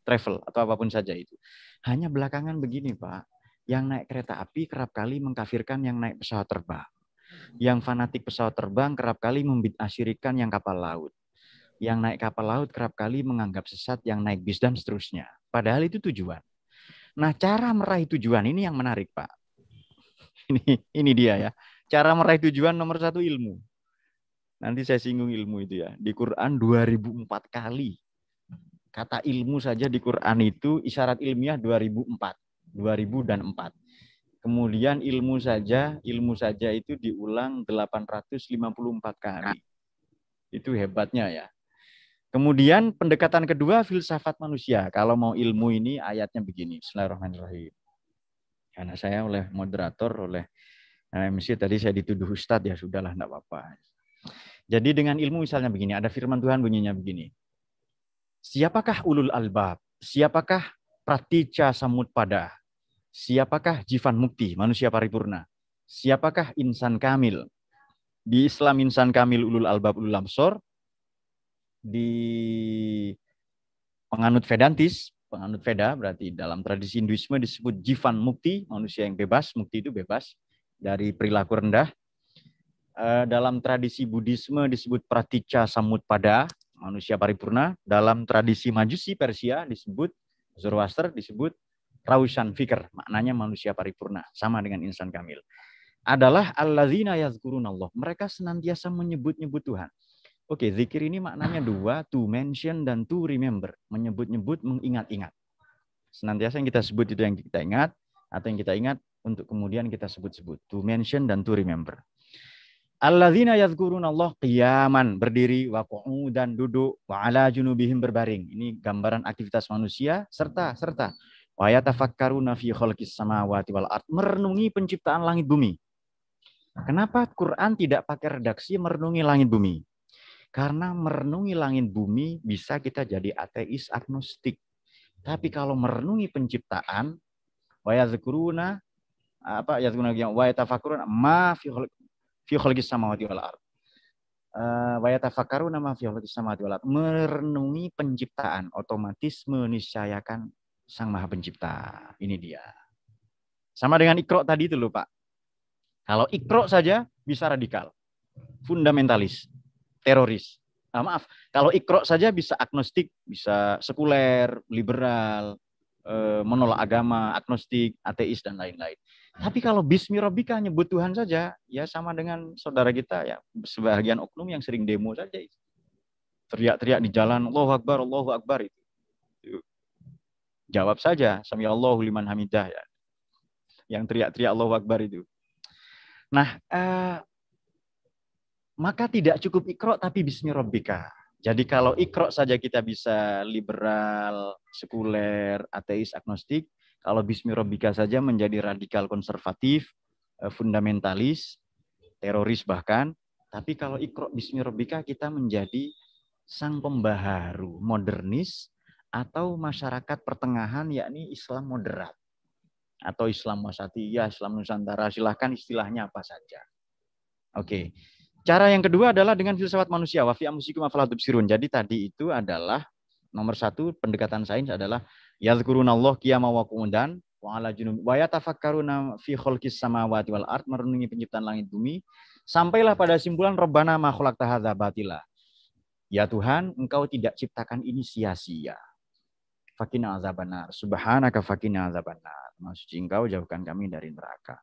travel atau apapun saja itu. Hanya belakangan begini Pak, yang naik kereta api kerap kali mengkafirkan yang naik pesawat terbang, yang fanatik pesawat terbang kerap kali membidasyirikan yang kapal laut, yang naik kapal laut kerap kali menganggap sesat yang naik bis dan seterusnya. Padahal itu tujuan. Nah, cara meraih tujuan ini yang menarik, Pak. Ini dia ya. Cara meraih tujuan nomor 1 ilmu. Nanti saya singgung ilmu itu ya. Di Quran 2004 kali. Kata ilmu saja di Quran itu isyarat ilmiah 2004. Kemudian ilmu saja itu diulang 854 kali. Itu hebatnya ya. Kemudian pendekatan kedua filsafat manusia. Kalau mau ilmu ini ayatnya begini. Bismillahirrahmanirrahim. Karena saya oleh moderator, oleh MC tadi saya dituduh Ustadz, ya sudahlah enggak apa-apa. Jadi dengan ilmu misalnya begini, ada firman Tuhan bunyinya begini. Siapakah ulul albab? Siapakah pratica samutpada? Siapakah jifan mukti, manusia paripurna? Siapakah insan kamil? Di Islam insan kamil ulul albab ulul absor. Di penganut Vedantis, penganut Veda, berarti dalam tradisi Hinduisme disebut Jivan Mukti, manusia yang bebas. Mukti itu bebas dari perilaku rendah. Dalam tradisi Buddhisme disebut Praticca Samutpada, manusia paripurna. Dalam tradisi Majusi Persia disebut Zoroaster, disebut Raushan Fikr, maknanya manusia paripurna, sama dengan insan kamil. Adalah alladzina yazkurunallah, mereka senantiasa menyebut-nyebut Tuhan. Oke, zikir ini maknanya dua, to mention dan to remember. Menyebut-nyebut, mengingat-ingat. Senantiasa yang kita sebut itu yang kita ingat, atau yang kita ingat untuk kemudian kita sebut-sebut. To mention dan to remember. Alladzina yazkurunallah qiyaman, berdiri, wa qu'udan, duduk, wa ala junubihim, berbaring. Ini gambaran aktivitas manusia, serta wa yatafakkaruna fi khalqis samawati wal ard, merenungi penciptaan langit bumi. Kenapa Quran tidak pakai redaksi merenungi langit bumi? Karena merenungi langit bumi bisa kita jadi ateis agnostik. Tapi kalau merenungi penciptaan, wa yazkuruna wa yatafakkaruna ma fi khalqis samawati wal ard. Wa yatafakkaruna ma fi khalqis samawati wal ard. Merenungi penciptaan, otomatis meniscayakan Sang Maha Pencipta. Ini dia. Sama dengan Iqra tadi itu loh, Pak. Kalau Iqra saja bisa radikal, fundamentalis, teroris. Maaf, kalau Iqra saja bisa agnostik, bisa sekuler, liberal, menolak agama, agnostik, ateis, dan lain-lain. Tapi kalau Bismi Rabbika nyebut Tuhan saja, ya sama dengan saudara kita, ya sebagian oknum yang sering demo saja. Teriak-teriak di jalan, Allahu Akbar, Allahu Akbar. Itu. Jawab saja, Sami Allahu liman hamidah. Ya. Yang teriak-teriak Allahu Akbar itu. Nah, maka tidak cukup Iqra tapi Bismi Rabbika. Jadi kalau Iqra saja kita bisa liberal, sekuler, ateis, agnostik. Kalau Bismi Rabbika saja menjadi radikal konservatif, fundamentalis, teroris bahkan. Tapi kalau Iqra Bismi Rabbika kita menjadi sang pembaharu, modernis, atau masyarakat pertengahan, yakni Islam moderat. Atau Islam wasatiyah, Islam Nusantara, silahkan istilahnya apa saja. Oke. Cara yang kedua adalah dengan filsafat manusia. Wa fi anfusikum afala tubsirun. Jadi tadi itu adalah nomor satu, pendekatan sains adalah yazkurunallah qiyaman wa qu'udan wa ala junub wa yatafakkaruna fi khalqis samawati wal ard, merenungi penciptaan langit bumi. Sampailah pada simpulan Rabbana ma khalaqta hadza batila. Ya Tuhan, Engkau tidak ciptakan ini sia-sia. Fakina azabannar. Subhanaka fakina azabannar. Maksud Engkau jauhkan kami dari neraka.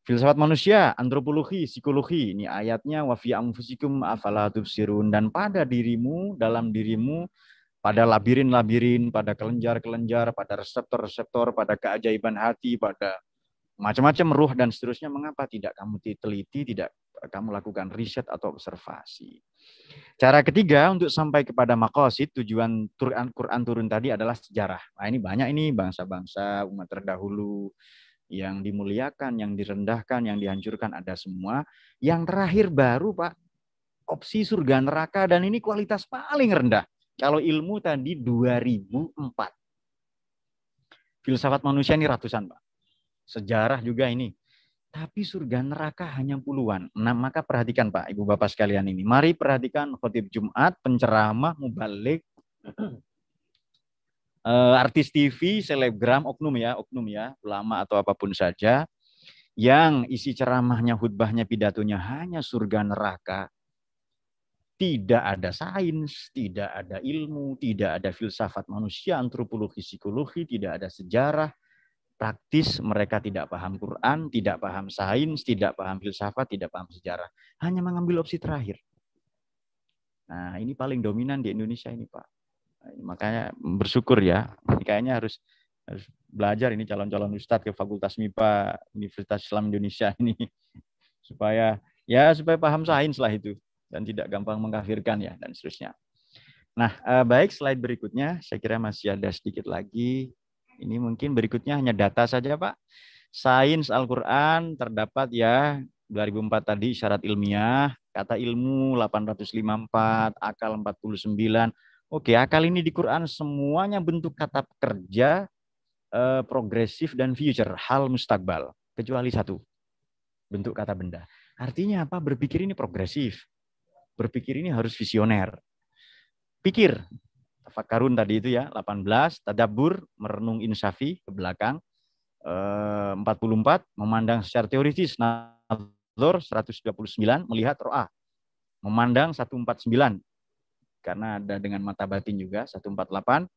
Filsafat manusia, antropologi, psikologi. Ini ayatnya wa fi anfusikum afala tubsirun, dan pada dirimu, dalam dirimu, pada labirin-labirin, pada kelenjar-kelenjar, pada reseptor-reseptor, pada keajaiban hati, pada macam-macam ruh dan seterusnya. Mengapa tidak kamu teliti, tidak kamu lakukan riset atau observasi? Cara ketiga untuk sampai kepada maqasid, tujuan Quran turun tadi adalah sejarah. Nah, ini banyak ini bangsa-bangsa umat terdahulu yang dimuliakan, yang direndahkan, yang dihancurkan, ada semua. Yang terakhir baru Pak, opsi surga neraka, dan ini kualitas paling rendah. Kalau ilmu tadi 2004. Filsafat manusia ini ratusan Pak. Sejarah juga ini. Tapi surga neraka hanya puluhan. Nah, maka perhatikan Pak, Ibu Bapak sekalian ini. Mari perhatikan khotib Jumat, penceramah, mubalik, artis TV, selebgram, oknum ya, ulama atau apapun saja, yang isi ceramahnya, khutbahnya, pidatonya hanya surga neraka. Tidak ada sains, tidak ada ilmu, tidak ada filsafat manusia, antropologi, psikologi, tidak ada sejarah. Praktis mereka tidak paham Quran, tidak paham sains, tidak paham filsafat, tidak paham sejarah. Hanya mengambil opsi terakhir. Nah, ini paling dominan di Indonesia ini, Pak. Nah, makanya bersyukur ya. Ini kayaknya harus belajar ini calon-calon ustadz ke Fakultas MIPA Universitas Islam Indonesia ini. supaya paham sains lah itu. Dan tidak gampang mengkafirkan ya, dan seterusnya. Nah, baik, slide berikutnya. Saya kira masih ada sedikit lagi. Ini mungkin berikutnya hanya data saja, Pak. Sains Al-Quran terdapat ya 2004 tadi syarat ilmiah, kata ilmu 854, akal 49. Oke, akal ini di Quran semuanya bentuk kata kerja, progresif dan future, hal mustakbal, kecuali satu, bentuk kata benda. Artinya apa? Berpikir ini progresif. Berpikir ini harus visioner. Pikir, Yatafakkarun tadi itu ya, 18. Tadabbur, merenung insyafi ke belakang. 44, memandang secara teoritis. Nazar 129, melihat ro'ah. Memandang 149, karena ada dengan mata batin juga. 148.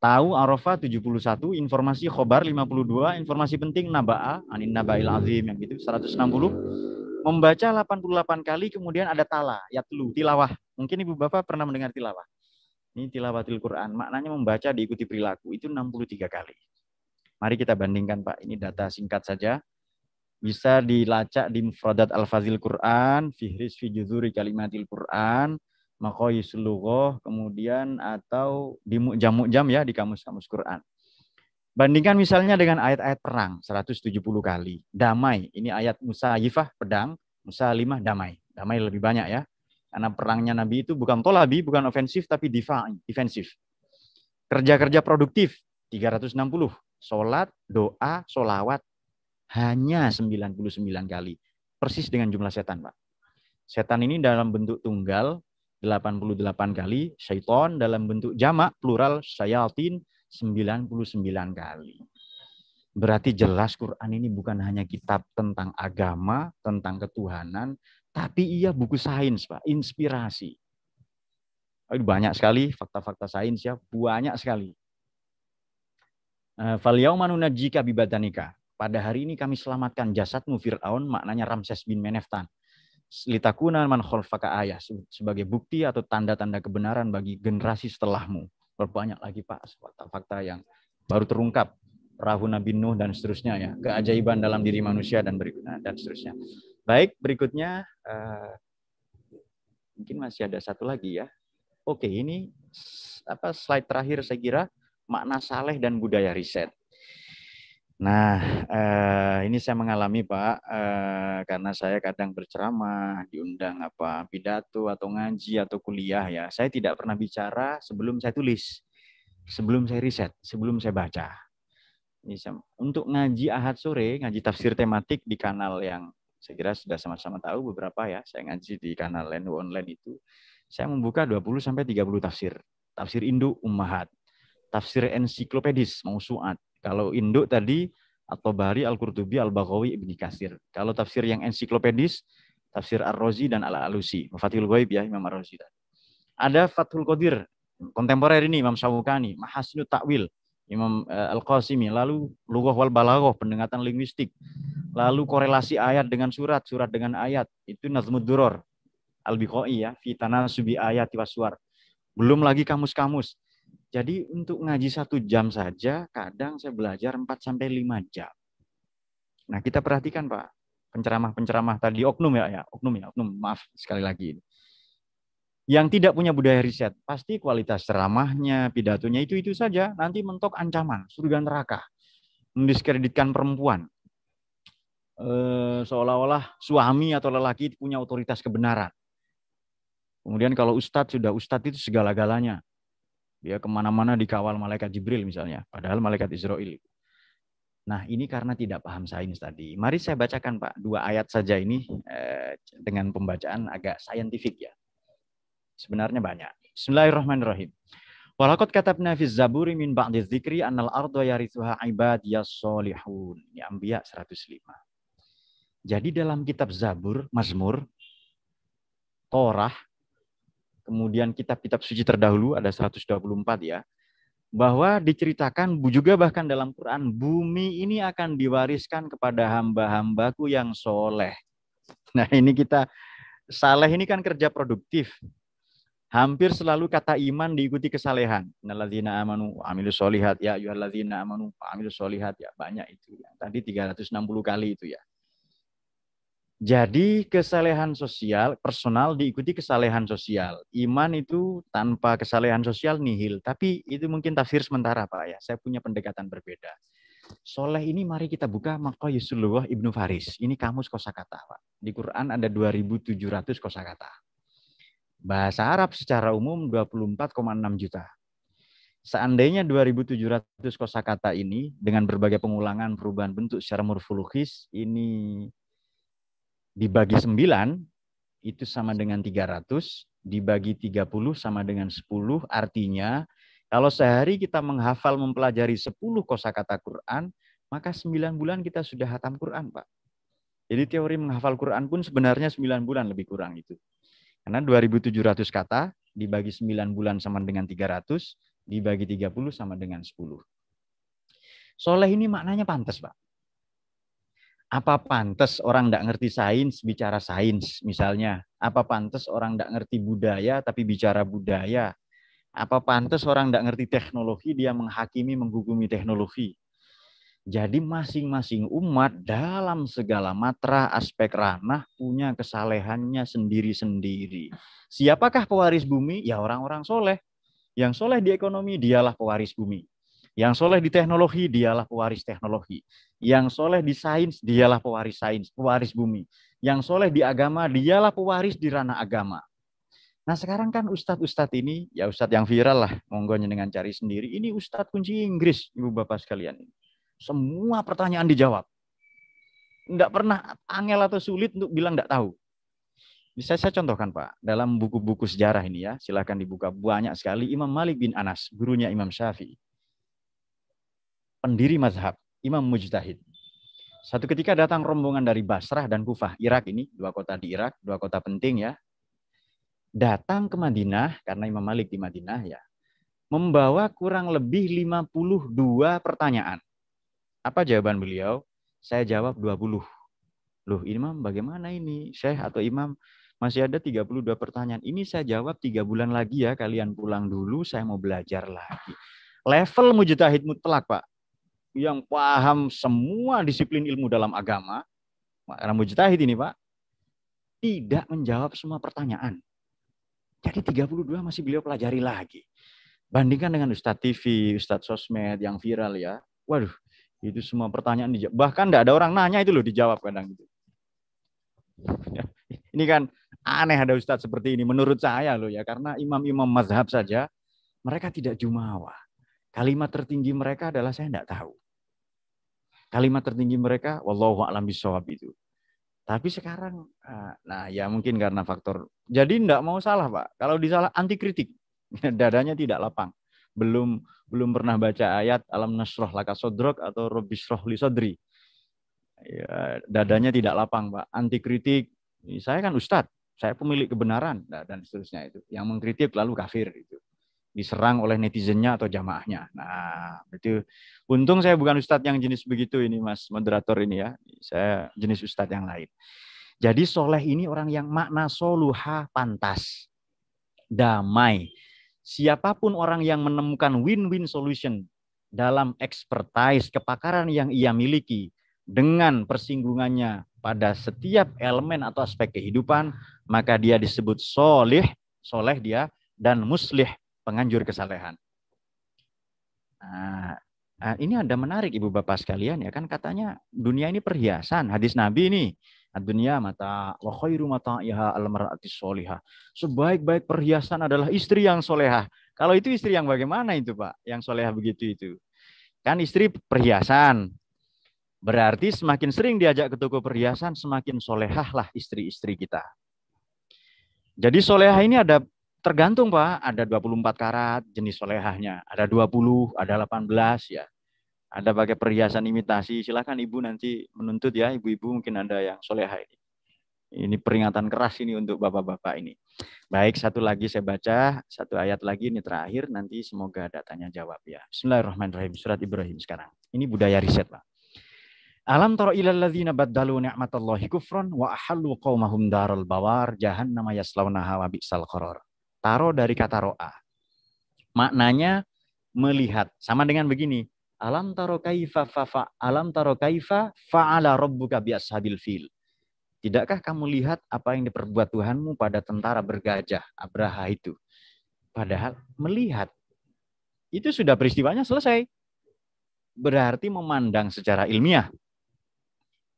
Tahu Arafah 71, informasi khobar 52, informasi penting naba'a, anin naba'il azim yang gitu 160. Membaca 88 kali, kemudian ada tala, yatlu, tilawah. Mungkin Ibu Bapak pernah mendengar tilawah. Ini tilawatil Quran, maknanya membaca diikuti perilaku, itu 63 kali. Mari kita bandingkan Pak, ini data singkat saja. Bisa dilacak di Mufradat Al-Fazil Quran, Fihris fi Juzuri Kalimatil Quran, Maqayisul Lughah, kemudian atau di Mu'jam ya, di kamus-kamus Quran. Bandingkan misalnya dengan ayat-ayat perang 170 kali. Damai, ini ayat Musayifah, pedang, Musalimah, damai. Damai lebih banyak ya. Karena perangnya Nabi itu bukan tolabi, bukan ofensif, tapi defensif. Kerja-kerja produktif 360. Sholat, doa, sholawat hanya 99 kali. Persis dengan jumlah setan, Pak. Setan ini dalam bentuk tunggal 88 kali, syaiton dalam bentuk jamak plural syayatin 99 kali. Berarti jelas Quran ini bukan hanya kitab tentang agama, tentang ketuhanan, tapi ia buku sains, Pak, inspirasi. Banyak sekali fakta-fakta sains ya, banyak sekali. Fal yauma nunajjika bibadanika. Pada hari ini kami selamatkan jasadmu Fir'aun, maknanya Ramses bin Meneftan. Litakuna man khalfaka ayah, sebagai bukti atau tanda-tanda kebenaran bagi generasi setelahmu. Berbanyak lagi Pak fakta-fakta yang baru terungkap. Perahu Nabi Nuh dan seterusnya ya. Keajaiban dalam diri manusia dan berikutnya dan seterusnya. Baik, berikutnya mungkin masih ada satu lagi ya. Oke, ini slide terakhir saya kira, makna saleh dan budaya riset. Nah, ini saya mengalami Pak, karena saya kadang berceramah, diundang pidato atau ngaji atau kuliah ya. Saya tidak pernah bicara sebelum saya tulis, sebelum saya riset, sebelum saya baca. Untuk ngaji Ahad sore, ngaji tafsir tematik di kanal yang saya kira sudah sama-sama tahu beberapa ya. Saya ngaji di kanal NU Online itu, saya membuka 20 sampai 30 tafsir. Tafsir induk ummahat, tafsir ensiklopedis mausu'at. Kalau induk tadi At-Tabari, Al-Qurtubi, Al-Baghawi, Ibnu Katsir. Kalau tafsir yang ensiklopedis, tafsir Ar-Razi dan Al-Alusi. Fathul Ghaib ya, Imam Ar-Razi. Ada Fathul Qadir, kontemporer ini Imam Syawkani, Mahasinut Ta'wil, Imam Al-Qasimi, lalu Lughah wal Balaghah, pendekatan linguistik. Lalu korelasi ayat dengan surat, surat dengan ayat, itu Nazmud Duror, Al-Biqai ya, fi tanasubi ayati waswar. Belum lagi kamus-kamus. Jadi untuk ngaji 1 jam saja, kadang saya belajar 4 sampai 5 jam. Nah kita perhatikan Pak, penceramah-penceramah tadi, oknum, maaf sekali lagi. Yang tidak punya budaya riset, pasti kualitas ceramahnya, pidatonya itu saja, nanti mentok ancaman, surga neraka, mendiskreditkan perempuan. Seolah-olah suami atau lelaki punya otoritas kebenaran. Kemudian kalau ustadz, sudah ustadz itu segala-galanya. Dia kemana-mana dikawal malaikat Jibril misalnya, padahal malaikat Israel. Nah ini karena tidak paham sains tadi. Mari saya bacakan Pak, 2 ayat saja ini dengan pembacaan agak saintifik ya. Sebenarnya banyak. Bismillahirrahmanirrahim. Walaqad katabna fiz zaburi min ba'di dzikri annal arda yarithuha ibadiyas sholihun. Ini Anbiya 105. Jadi dalam kitab Zabur, Mazmur, Torah, kemudian kitab-kitab suci terdahulu ada 124 ya, bahwa diceritakan juga bahkan dalam Quran, bumi ini akan diwariskan kepada hamba-hambaku yang soleh. Nah ini kita, saleh ini kan kerja produktif. Hampir selalu kata iman diikuti kesalehan. Innalladzina amanu wa amilus solihat ya ayyuhalladzina amanu wa amilus solihat ya, banyak itu ya. Tadi 360 kali itu ya. Jadi kesalehan sosial, personal diikuti kesalehan sosial. Iman itu tanpa kesalehan sosial nihil. Tapi itu mungkin tafsir sementara Pak ya. Saya punya pendekatan berbeda. Soleh ini mari kita buka Maqayisul Lughah Ibnu Faris. Ini kamus kosakata Pak. Di Quran ada 2.700 kosakata. Bahasa Arab secara umum 24,6 juta. Seandainya 2.700 kosakata ini dengan berbagai pengulangan perubahan bentuk secara morfologis ini dibagi 9 itu sama dengan 300, dibagi 30 sama dengan 10, artinya Kalau sehari kita menghafal mempelajari 10 kosakata Quran, maka 9 bulan kita sudah hatam Quran, Pak. Jadi teori menghafal Quran pun sebenarnya 9 bulan lebih kurang itu. Karena 2.700 kata dibagi 9 bulan sama dengan 300, dibagi 30 sama dengan 10. Soleh ini maknanya pantas, Pak. Apa pantas orang tidak ngerti sains bicara sains misalnya? Apa pantas orang tidak ngerti budaya tapi bicara budaya? Apa pantas orang tidak ngerti teknologi dia menghakimi menghukumi teknologi? Jadi masing-masing umat dalam segala matra aspek ranah punya kesalehannya sendiri-sendiri. Siapakah pewaris bumi? Ya orang-orang soleh. Yang soleh di ekonomi dialah pewaris bumi. Yang soleh di teknologi dialah pewaris teknologi. Yang soleh di sains dialah pewaris sains, pewaris bumi. Yang soleh di agama dialah pewaris di ranah agama. Nah sekarang kan ustadz-ustadz ini, ya ustadz yang viral lah, monggonya dengan cari sendiri. Ini ustadz kunci Inggris, ibu bapak sekalian. Semua pertanyaan dijawab. Enggak pernah angel atau sulit untuk bilang enggak tahu. Bisa saya contohkan Pak, dalam buku-buku sejarah ini ya, silakan dibuka banyak sekali. Imam Malik bin Anas, gurunya Imam Syafi'i. Pendiri mazhab, Imam Mujtahid. Satu ketika datang rombongan dari Basrah dan Kufah, Irak ini, dua kota di Irak, dua kota penting ya. Datang ke Madinah, karena Imam Malik di Madinah ya, membawa kurang lebih 52 pertanyaan. Apa jawaban beliau? Saya jawab 20. Loh, Imam bagaimana ini? Syekh atau Imam, masih ada 32 pertanyaan. Ini saya jawab 3 bulan lagi ya, kalian pulang dulu, saya mau belajar lagi. Level mujtahid mutlak, Pak. Yang paham semua disiplin ilmu dalam agama, karena mujtahid ini, Pak, tidak menjawab semua pertanyaan. Jadi 32 masih beliau pelajari lagi. Bandingkan dengan Ustadz TV, Ustadz sosmed yang viral ya. Waduh, itu semua pertanyaan dijawab. Bahkan tidak ada orang nanya itu loh dijawab kadang gitu. Ini kan aneh ada ustadz seperti ini menurut saya loh ya. Karena imam-imam mazhab saja mereka tidak jumawa. Kalimat tertinggi mereka adalah saya tidak tahu. Kalimat tertinggi mereka wallahu a'lam bishawab itu. Tapi sekarang nah ya mungkin karena faktor. Jadi tidak mau salah Pak. Kalau disalah anti kritik. Dadanya tidak lapang. Belum pernah baca ayat alam nasroh laka sodrok atau robisroh li sodri. Ya, dadanya tidak lapang Pak. Anti kritik. Saya kan ustadz. Saya pemilik kebenaran dan seterusnya itu. Yang mengkritik lalu kafir itu. Diserang oleh netizennya atau jamaahnya. Nah, itu untung saya bukan ustadz yang jenis begitu ini Mas moderator ini ya. Saya jenis ustadz yang lain. Jadi soleh ini orang yang makna soluha pantas. Damai. Siapapun orang yang menemukan win-win solution dalam expertise, kepakaran yang ia miliki dengan persinggungannya pada setiap elemen atau aspek kehidupan, maka dia disebut soleh dia, dan muslih, penganjur kesalehan. Nah, ini ada menarik Ibu Bapak sekalian ya kan katanya dunia ini perhiasan. Hadis Nabi ini, dunia mata wa khairu mata'iha al-mar'atis sholihah. Sebaik-baik perhiasan adalah istri yang solehah. Kalau itu istri yang bagaimana itu Pak? Yang solehah begitu itu. Kan istri perhiasan. Berarti semakin sering diajak ke toko perhiasan, semakin solehah lah istri-istri kita. Jadi solehah ini ada tergantung Pak, ada 24 karat jenis solehahnya, ada 20, ada 18 ya. Ada pakai perhiasan imitasi, silakan Ibu nanti menuntut ya, Ibu-ibu mungkin ada yang solehah ini. Ini peringatan keras ini untuk bapak-bapak ini. Baik, satu lagi saya baca, satu ayat lagi ini terakhir, nanti semoga ada tanya jawab ya. Bismillahirrahmanirrahim, surat Ibrahim sekarang. Ini budaya riset Pak. Alam tara ilal ladzina baddalu ni'matallahi kufran wa ahallu qaumahum daral bawar jahannama yaslaunaha wa bi'sal qarar. Taro dari kata ro'a. Maknanya melihat. Sama dengan begini. Alam taro kaifa fa'ala rabbuka bi ashabil fil. Tidakkah kamu lihat apa yang diperbuat Tuhanmu pada tentara bergajah Abraha itu? Padahal melihat. Itu sudah peristiwanya selesai. Berarti memandang secara ilmiah.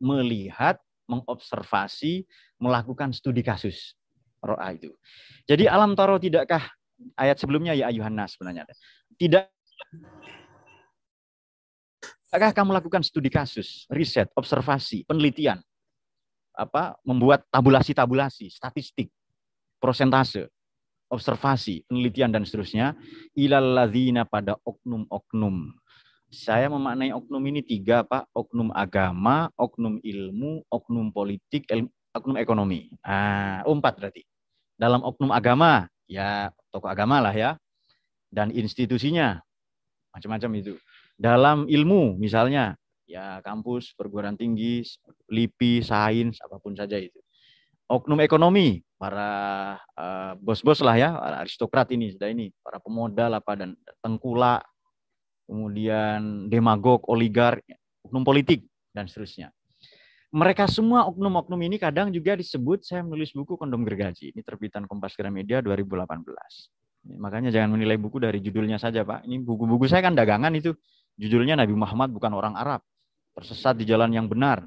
Melihat, mengobservasi, melakukan studi kasus. Ro'a itu. Jadi alam taro tidakkah ayat sebelumnya ya ayuhan nas sebenarnya. Tidakkah kamu lakukan studi kasus, riset, observasi, penelitian, membuat tabulasi-tabulasi, statistik, prosentase. observasi, penelitian dan seterusnya, ilal ladzina pada oknum-oknum. Saya memaknai oknum ini 3, Pak. Oknum agama, oknum ilmu, oknum politik, oknum ekonomi. 4 berarti. Dalam oknum agama, ya tokoh agama lah ya. Dan institusinya, macam-macam itu. Dalam ilmu, misalnya, ya kampus, perguruan tinggi, LIPI, sains, apapun saja itu. Oknum ekonomi, para bos-bos lah ya, aristokrat ini, sudah ini, para pemodal apa dan tengkulak, kemudian demagog, oligark, oknum politik, dan seterusnya. Mereka semua oknum-oknum ini kadang juga disebut, saya menulis buku Kondom Gergaji. Ini terbitan Kompas Gramedia 2018. Makanya jangan menilai buku dari judulnya saja, Pak. Ini buku-buku saya kan dagangan itu. Judulnya Nabi Muhammad bukan orang Arab. Tersesat di jalan yang benar.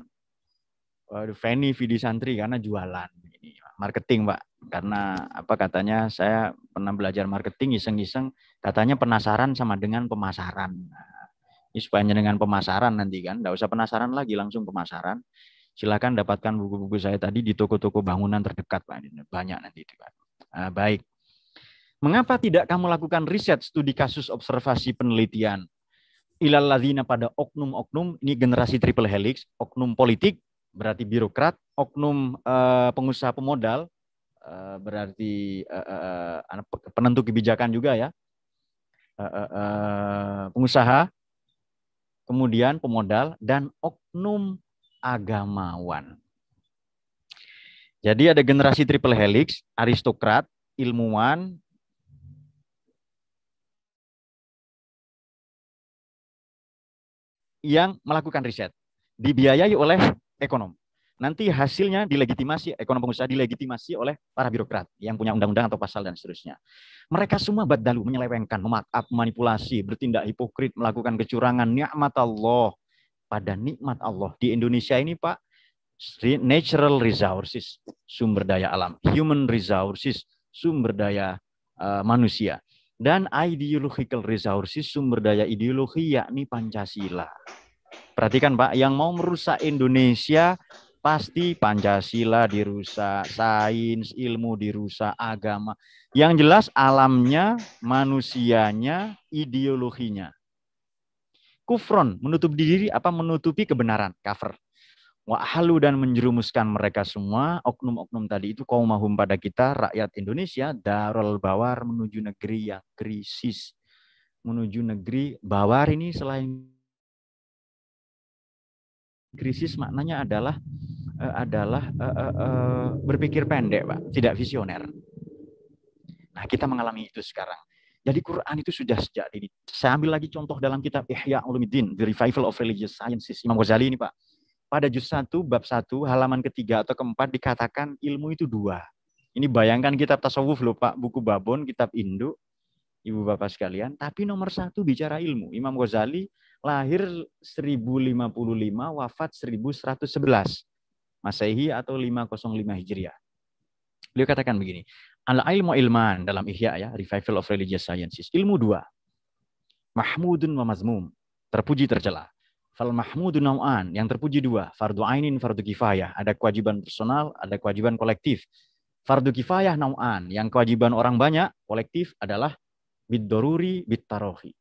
Feni Vidi Santri karena jualan. Ini marketing, Pak. Karena apa katanya, saya pernah belajar marketing iseng-iseng. Katanya penasaran sama dengan pemasaran. Ini supaya dengan pemasaran nanti kan. Nggak usah penasaran lagi, langsung pemasaran. Silakan dapatkan buku-buku saya tadi di toko-toko bangunan terdekat, Pak. Banyak nanti itu, Pak. Baik. Mengapa tidak kamu lakukan riset, studi kasus, observasi, penelitian? Ilal ladzina pada oknum-oknum, ini generasi triple helix, oknum politik, berarti birokrat, oknum pengusaha pemodal, berarti penentu kebijakan juga ya, pengusaha, kemudian pemodal, dan oknum agamawan. Jadi ada generasi triple helix, aristokrat, ilmuwan, yang melakukan riset, dibiayai oleh ekonom. Nanti hasilnya dilegitimasi, ekonom pengusaha dilegitimasi oleh para birokrat yang punya undang-undang atau pasal dan seterusnya. Mereka semua badalu, menyelewengkan, memakap, manipulasi, bertindak hipokrit, melakukan kecurangan, nikmat Allah. Pada nikmat Allah. Di Indonesia ini, Pak, natural resources, sumber daya alam, human resources, sumber daya manusia, dan ideological resources, sumber daya ideologi, yakni Pancasila. Perhatikan, Pak, yang mau merusak Indonesia pasti Pancasila dirusak, sains, ilmu dirusak, agama. Yang jelas alamnya, manusianya, ideologinya. Kufron, menutup diri apa menutupi kebenaran, kafir. Wa'halu, dan menjerumuskan mereka semua, oknum-oknum tadi itu, qaumahum pada kita, rakyat Indonesia, darul bawar, menuju negeri yang krisis. Menuju negeri bawar ini selain krisis maknanya adalah berpikir pendek, Pak, tidak visioner. Nah, kita mengalami itu sekarang. Jadi Quran itu sudah sejak ini. Saya ambil lagi contoh dalam kitab Ihya Ulumuddin, The Revival of Religious Sciences, Imam Ghazali ini, Pak. Pada juz 1, bab 1, halaman ketiga atau keempat dikatakan ilmu itu 2. Ini bayangkan kitab tasawuf loh, Pak, buku babon, kitab induk, Ibu Bapak sekalian. Tapi nomor 1 bicara ilmu. Imam Ghazali lahir 1055, wafat 1111 Masehi atau 505 Hijriah. Beliau katakan begini, al-ilmu ilman dalam Ihya ya, Revival of Religious Sciences. Ilmu 2. Mahmudun wa mazmum, terpuji tercela. Fal mahmudun nau'an, yang terpuji 2. Fardu ainin, fardu kifayah. Ada kewajiban personal, ada kewajiban kolektif. Fardu kifayah nau'an, yang kewajiban orang banyak, kolektif adalah bid-doruri, bid-tarohi.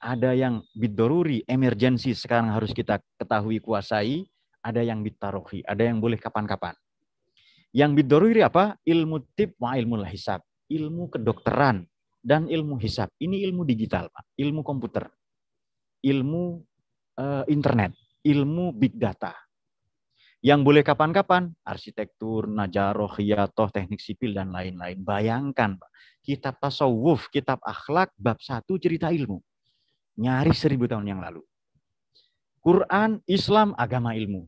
Ada yang bid-doruri, emergensi, sekarang harus kita ketahui, kuasai. Ada yang bid-tarohi, ada yang boleh kapan-kapan. Yang bid-doruri apa? Ilmu tib wa ilmu hisab. Ilmu kedokteran dan ilmu hisab. Ini ilmu digital, Pak. Ilmu komputer. Ilmu internet. Ilmu big data. Yang boleh kapan-kapan, arsitektur, najaroh, khiyatoh, teknik sipil, dan lain-lain. Bayangkan, Pak, kitab tasawuf, kitab akhlak, bab 1 cerita ilmu. Nyaris 1000 tahun yang lalu. Quran, Islam, agama ilmu.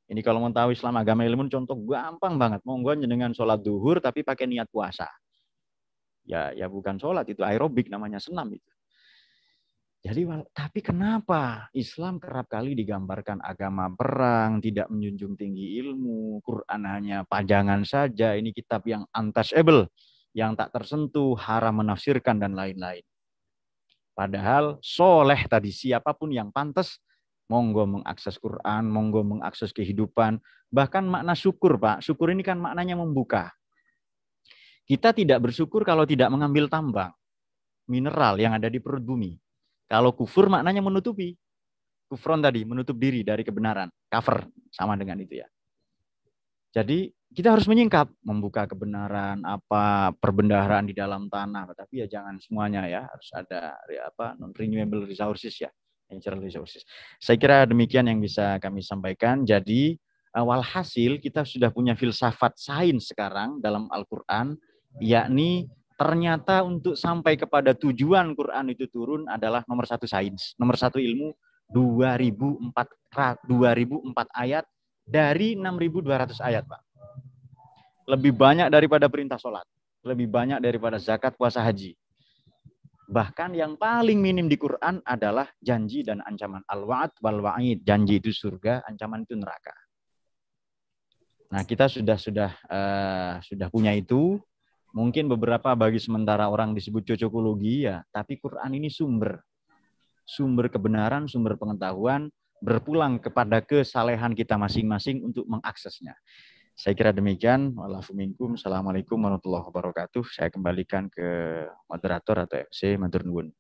Ini kalau mau tahu Islam, agama ilmu, contoh gampang banget. Monggo jenengan sholat duhur, tapi pakai niat puasa. Ya bukan sholat, itu aerobik, namanya senam itu. Jadi, tapi kenapa Islam kerap kali digambarkan agama perang, tidak menjunjung tinggi ilmu, Quran hanya pajangan saja, ini kitab yang untouchable, yang tak tersentuh, haram menafsirkan, dan lain-lain. Padahal soleh tadi, siapapun yang pantas, monggo mengakses Quran, monggo mengakses kehidupan, bahkan makna syukur, Pak. Syukur ini kan maknanya membuka. Kita tidak bersyukur kalau tidak mengambil tambang mineral yang ada di perut bumi. Kalau kufur maknanya menutupi. Kufron tadi, menutup diri dari kebenaran. Cover, sama dengan itu ya. Jadi kita harus menyingkap, membuka kebenaran, apa perbendaharaan di dalam tanah, tapi ya jangan semuanya ya, harus ada ya, apa non-renewable resources ya, natural resources. Saya kira demikian yang bisa kami sampaikan. Jadi walhasil kita sudah punya filsafat sains sekarang dalam Al-Quran, yakni ternyata untuk sampai kepada tujuan Quran itu turun adalah nomor satu sains, nomor satu ilmu, 2004 ayat dari 6.200 ayat, Pak. Lebih banyak daripada perintah sholat, lebih banyak daripada zakat, puasa, haji. Bahkan yang paling minim di Quran adalah janji dan ancaman. Al-wa'ad wal wa'id. Janji itu surga, ancaman itu neraka. Nah, kita sudah punya itu. Mungkin beberapa bagi sementara orang disebut cocokologi ya, tapi Quran ini sumber kebenaran, sumber pengetahuan, berpulang kepada kesalehan kita masing-masing untuk mengaksesnya. Saya kira demikian. Assalamualaikum warahmatullahi wabarakatuh. Saya kembalikan ke moderator atau MC. Matur nuwun.